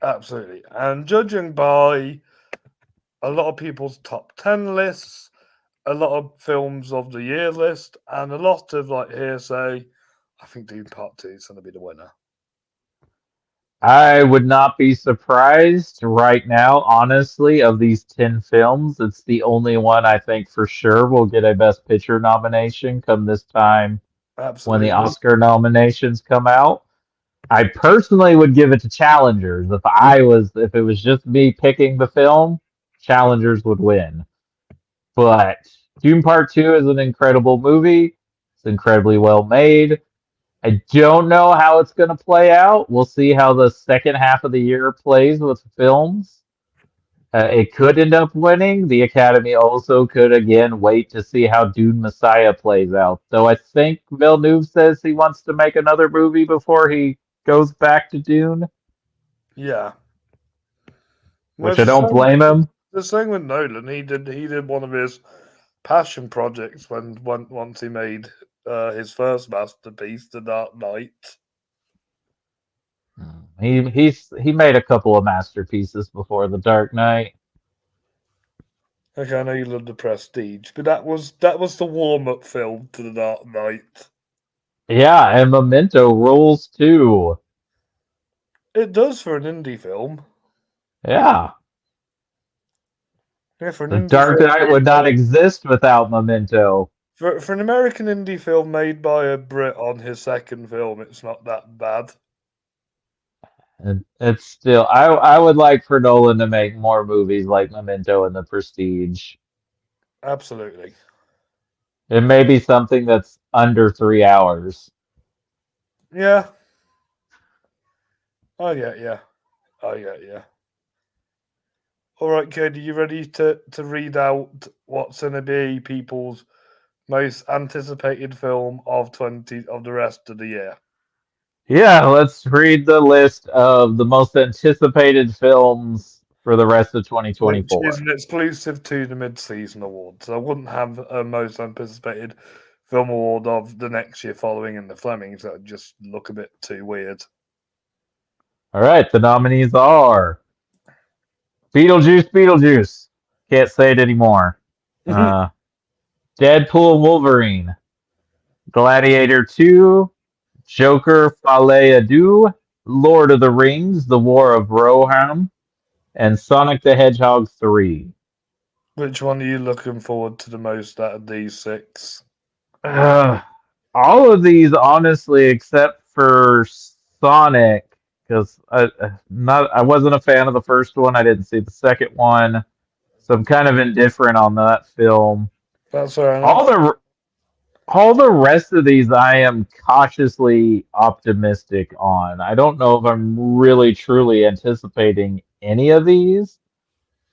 Speaker 1: absolutely. And judging by a lot of people's top 10 lists, a lot of films of the year list, and a lot of like hearsay, I think Dune Part 2 is going to be the winner.
Speaker 2: I would not be surprised right now, honestly, of these 10 films. It's the only one I think for sure will get a Best Picture nomination come this time when the
Speaker 1: Absolutely.
Speaker 2: Oscar nominations come out. I personally would give it to Challengers. If it was just me picking the film, Challengers would win. But Dune Part 2 is an incredible movie. It's incredibly well made. I don't know how it's going to play out. We'll see how the second half of the year plays with films. It could end up winning. The Academy also could again wait to see how Dune Messiah plays out. Though I think Villeneuve says he wants to make another movie before he goes back to Dune,
Speaker 1: Yeah. Well,
Speaker 2: which I don't blame him.
Speaker 1: the same with Nolan. He did one of his passion projects when once he made his first masterpiece, The Dark Knight.
Speaker 2: He made a couple of masterpieces before The Dark Knight.
Speaker 1: Okay, I know you love the Prestige, but that was the warm up film to The Dark Knight.
Speaker 2: Yeah, and Memento rules too.
Speaker 1: It does for an indie film.
Speaker 2: Yeah.
Speaker 1: Yeah, for an
Speaker 2: The
Speaker 1: indie
Speaker 2: Dark
Speaker 1: film
Speaker 2: Knight
Speaker 1: made
Speaker 2: would
Speaker 1: by
Speaker 2: not exist without Memento.
Speaker 1: for an American indie film made by a Brit on his second film, it's not that bad.
Speaker 2: And it's still I would like for Nolan to make more movies like Memento and The Prestige.
Speaker 1: Absolutely.
Speaker 2: It may be something that's under 3 hours.
Speaker 1: Yeah, I get yeah. I get yeah. All right, Cody, you ready to read out what's going to be people's most anticipated film of the rest of the year?
Speaker 2: Yeah, let's read the list of the most anticipated films for the rest of
Speaker 1: Which is
Speaker 2: 2024.
Speaker 1: an exclusive to the mid-season awards. I wouldn't have a most anticipated film award of the next year following in the Flemings. That would just look a bit too weird.
Speaker 2: All right, the nominees are Beetlejuice. Can't say it anymore. Uh, Deadpool and Wolverine, Gladiator 2, Joker Fale Adu, Lord of the Rings, The War of Rohan, and Sonic the Hedgehog 3.
Speaker 1: Which one are you looking forward to the most out of these six?
Speaker 2: Uh, all of these, honestly, except for Sonic, because I wasn't a fan of the first one. I didn't see the second one, so I'm kind of indifferent on that film.
Speaker 1: That's fair
Speaker 2: All
Speaker 1: enough.
Speaker 2: the all the rest of these, I am cautiously optimistic on. I don't know if I'm really truly anticipating any of these.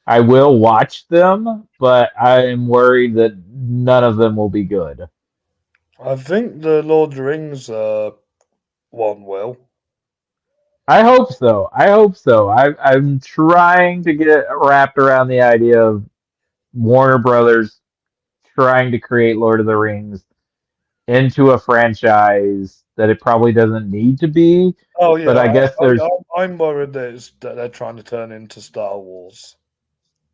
Speaker 2: I will watch them, but I'm worried that none of them will be good.
Speaker 1: I think the Lord of the Rings one will.
Speaker 2: I hope so. I hope so. I'm trying to get wrapped around the idea of Warner Brothers trying to create Lord of the Rings into a franchise that it probably doesn't need to be.
Speaker 1: Oh
Speaker 2: But
Speaker 1: yeah,
Speaker 2: I guess there's
Speaker 1: I'm worried that they're trying to turn into Star Wars.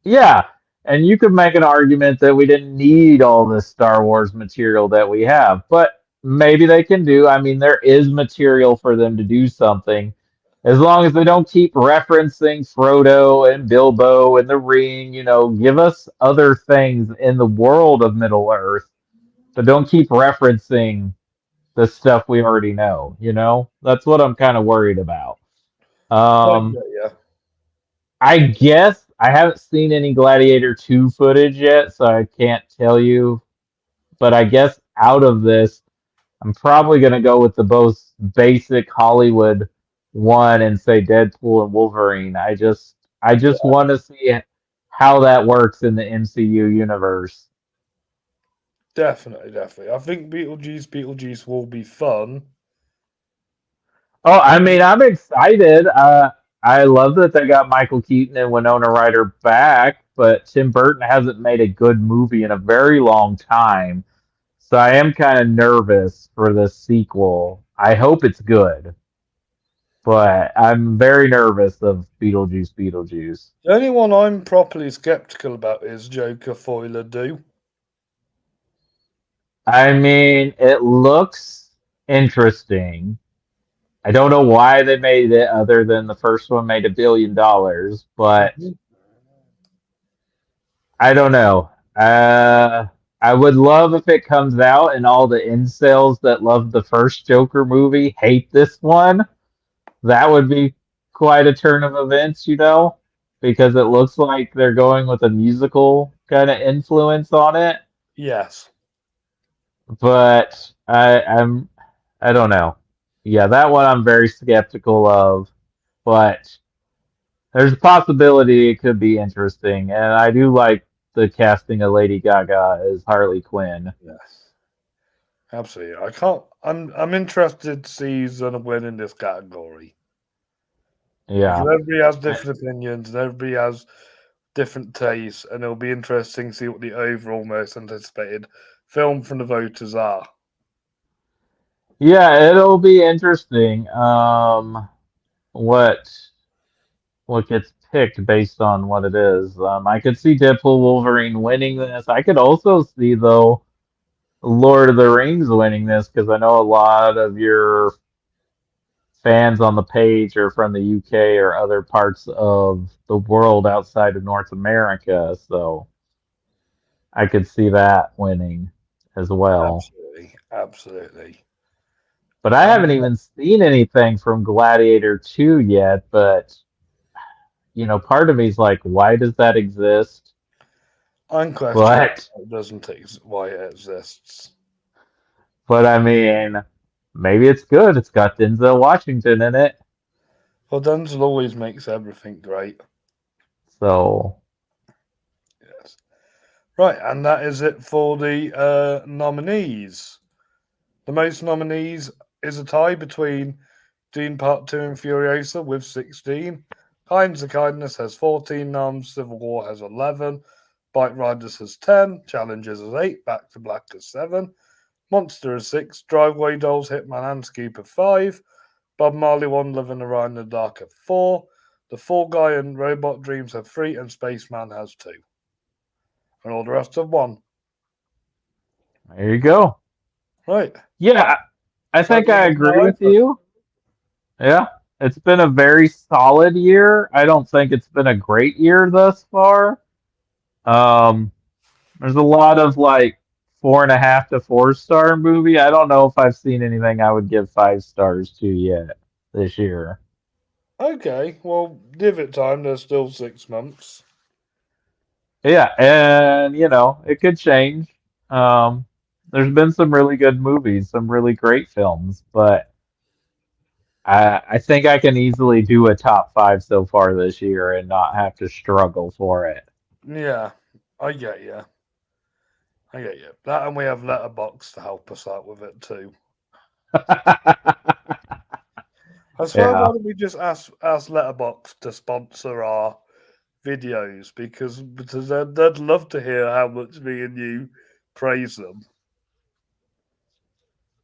Speaker 2: Yeah, and you could make an argument that we didn't need all this Star Wars material that we have, but maybe they can do. I mean, there is material for them to do something, as long as they don't keep referencing Frodo and Bilbo and the Ring. Give us other things in the world of Middle Earth, but don't keep referencing the stuff we already know. That's what I'm kind of worried about.
Speaker 1: Oh
Speaker 2: Um,
Speaker 1: yeah, yeah.
Speaker 2: I guess I haven't seen any Gladiator 2 footage yet, so I can't tell you. But I guess out of this, I'm probably going to go with the most basic Hollywood one and say Deadpool and Wolverine. I just
Speaker 1: Yeah,
Speaker 2: want to see how that works in the MCU universe.
Speaker 1: definitely, definitely. I think Beetlejuice will be fun.
Speaker 2: Oh, I mean, I'm excited. I love that they got Michael Keaton and Winona Ryder back, but Tim Burton hasn't made a good movie in a very long time. So I am kind of nervous for the sequel. I hope it's good, but I'm very nervous of Beetlejuice.
Speaker 1: The only one I'm properly skeptical about is Joker Foiler Do.
Speaker 2: I mean, it looks interesting. I don't know why they made it other than the first one made $1 billion, but
Speaker 1: Mhm.
Speaker 2: I don't know. I would love if it comes out and all the incels that loved the first Joker movie hate this one. That would be quite a turn of events, because it looks like they're going with a musical kind of influence on it.
Speaker 1: Yes,
Speaker 2: But I don't know. Yeah, that one I'm very skeptical of, but there's a possibility it could be interesting, and I do like the casting of Lady Gaga as Harley Quinn.
Speaker 1: yes, absolutely. I can't. I'm interested to see who's gonna win in this category because
Speaker 2: Yeah.
Speaker 1: everybody has different opinions and everybody has different tastes, and it'll be interesting to see what the overall most anticipated film from the voters are.
Speaker 2: Yeah, it'll be interesting. What what gets picked based on what it is. I could see Deadpool Wolverine winning this. I could also see though Lord of the Rings winning this because I know a lot of your fans on the page are from the UK or other parts of the world outside of North America, so I could see that winning as well.
Speaker 1: Absolutely, absolutely.
Speaker 2: But I
Speaker 1: And
Speaker 2: haven't even seen anything from Gladiator 2 yet, but part of me is like, why does that exist?
Speaker 1: I'm questioning
Speaker 2: But
Speaker 1: why it doesn't why it exists.
Speaker 2: but I mean, maybe it's good. It's got Denzel Washington in it.
Speaker 1: Well, Denzel always makes everything great.
Speaker 2: So
Speaker 1: Yes. Right, and that is it for the nominees. The most nominees is a tie between Dune Part 2 and Furiosa with 16. Hinds of Kindness has 14 noms, Civil War has 11, Bike Riders has 10, Challengers has 8, Back to Black has 7, Monster has 6, Driveway Dolls, Hitman and Scoop have 5, Bob Marley One Living Around in the Dark have 4, The Fall Guy and Robot Dreams have 3, and Spaceman has 2. And all the rest have 1.
Speaker 2: there you go.
Speaker 1: Right.
Speaker 2: Yeah, I
Speaker 1: Time
Speaker 2: think
Speaker 1: to
Speaker 2: I
Speaker 1: hand that
Speaker 2: agree with
Speaker 1: over.
Speaker 2: you. Yeah, it's been a very solid year. I don't think it's been a great year thus far. Um, there's a lot of like 4.5 to 4 star movie. I don't know if I've seen anything I would give 5 stars to yet this year.
Speaker 1: Okay, well, give it time. There's still 6 months.
Speaker 2: Yeah, and it could change. Um, there's been some really good movies, some really great films, but I think I can easily do a top five so far this year and not have to struggle for it.
Speaker 1: Yeah, I get you. I get you. That and we have Letterbox to help us out with it too. I swear, why
Speaker 2: Yeah.
Speaker 1: don't we just ask Letterbox to sponsor our videos because they'd love to hear how much me and you praise them.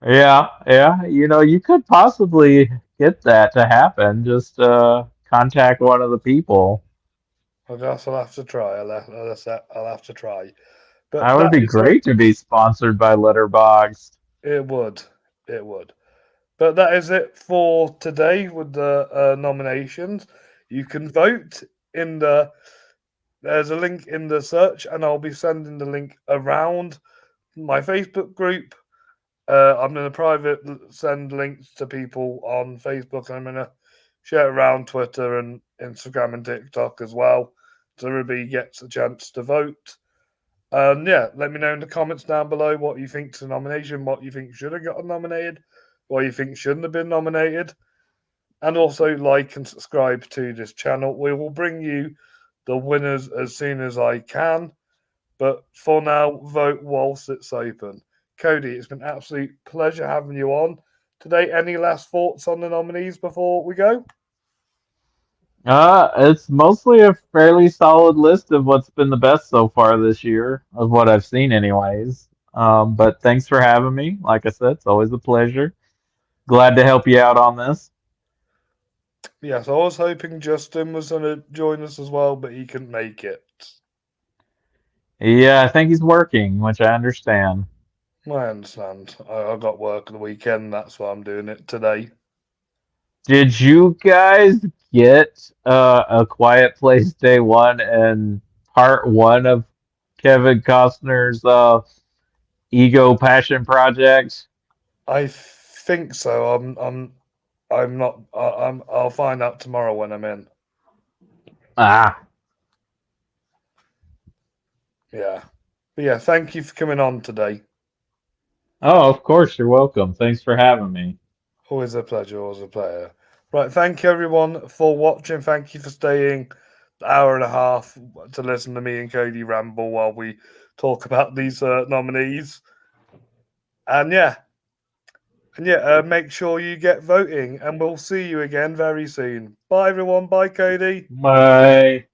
Speaker 2: Yeah, yeah. You could possibly get that to happen. Just contact one of the people.
Speaker 1: I guess I'll have to try. I'll have to try. But
Speaker 2: That would
Speaker 1: that
Speaker 2: be
Speaker 1: is it.
Speaker 2: great to be sponsored by Letterboxd.
Speaker 1: It would. It would. But that is it for today with the nominations. You can vote in the. There's a link in the search, and I'll be sending the link around my Facebook group. I'm going to send links to people on Facebook, and I'm going to share it around Twitter and Instagram and TikTok as well, so everybody gets a chance to vote. Yeah, let me know in the comments down below what you think's a nomination, what you think should have got nominated, what you think shouldn't have been nominated, and also like and subscribe to this channel. We will bring you the winners as soon as I can, but for now, vote whilst it's open. Cody, it's been an absolute pleasure having you on today. Any last thoughts on the nominees before we go?
Speaker 2: It's mostly a fairly solid list of what's been the best so far this year, of what I've seen, anyways. But thanks for having me. Like I said, it's always a pleasure. Glad to help you out on this.
Speaker 1: Yes, I was hoping Justin was going to join us as well, but he couldn't make it.
Speaker 2: Yeah, I think he's working, which I understand.
Speaker 1: I understand. I got work on the weekend. That's why I'm doing it today.
Speaker 2: Did you guys get A Quiet Place Day One and Part One of Kevin Costner's Ego Passion Project?
Speaker 1: I think so. I'm not. I'll find out tomorrow when I'm in.
Speaker 2: Ah,
Speaker 1: Yeah. But yeah, thank you for coming on today.
Speaker 2: oh, of course, you're welcome. Thanks for having me.
Speaker 1: Always a pleasure. Always a pleasure. Right. Thank you everyone for watching. Thank you for staying an hour and a half to listen to me and Cody ramble while we talk about these nominees. And yeah. Make sure you get voting, and we'll see you again very soon. Bye, everyone. Bye, Cody.
Speaker 2: Bye.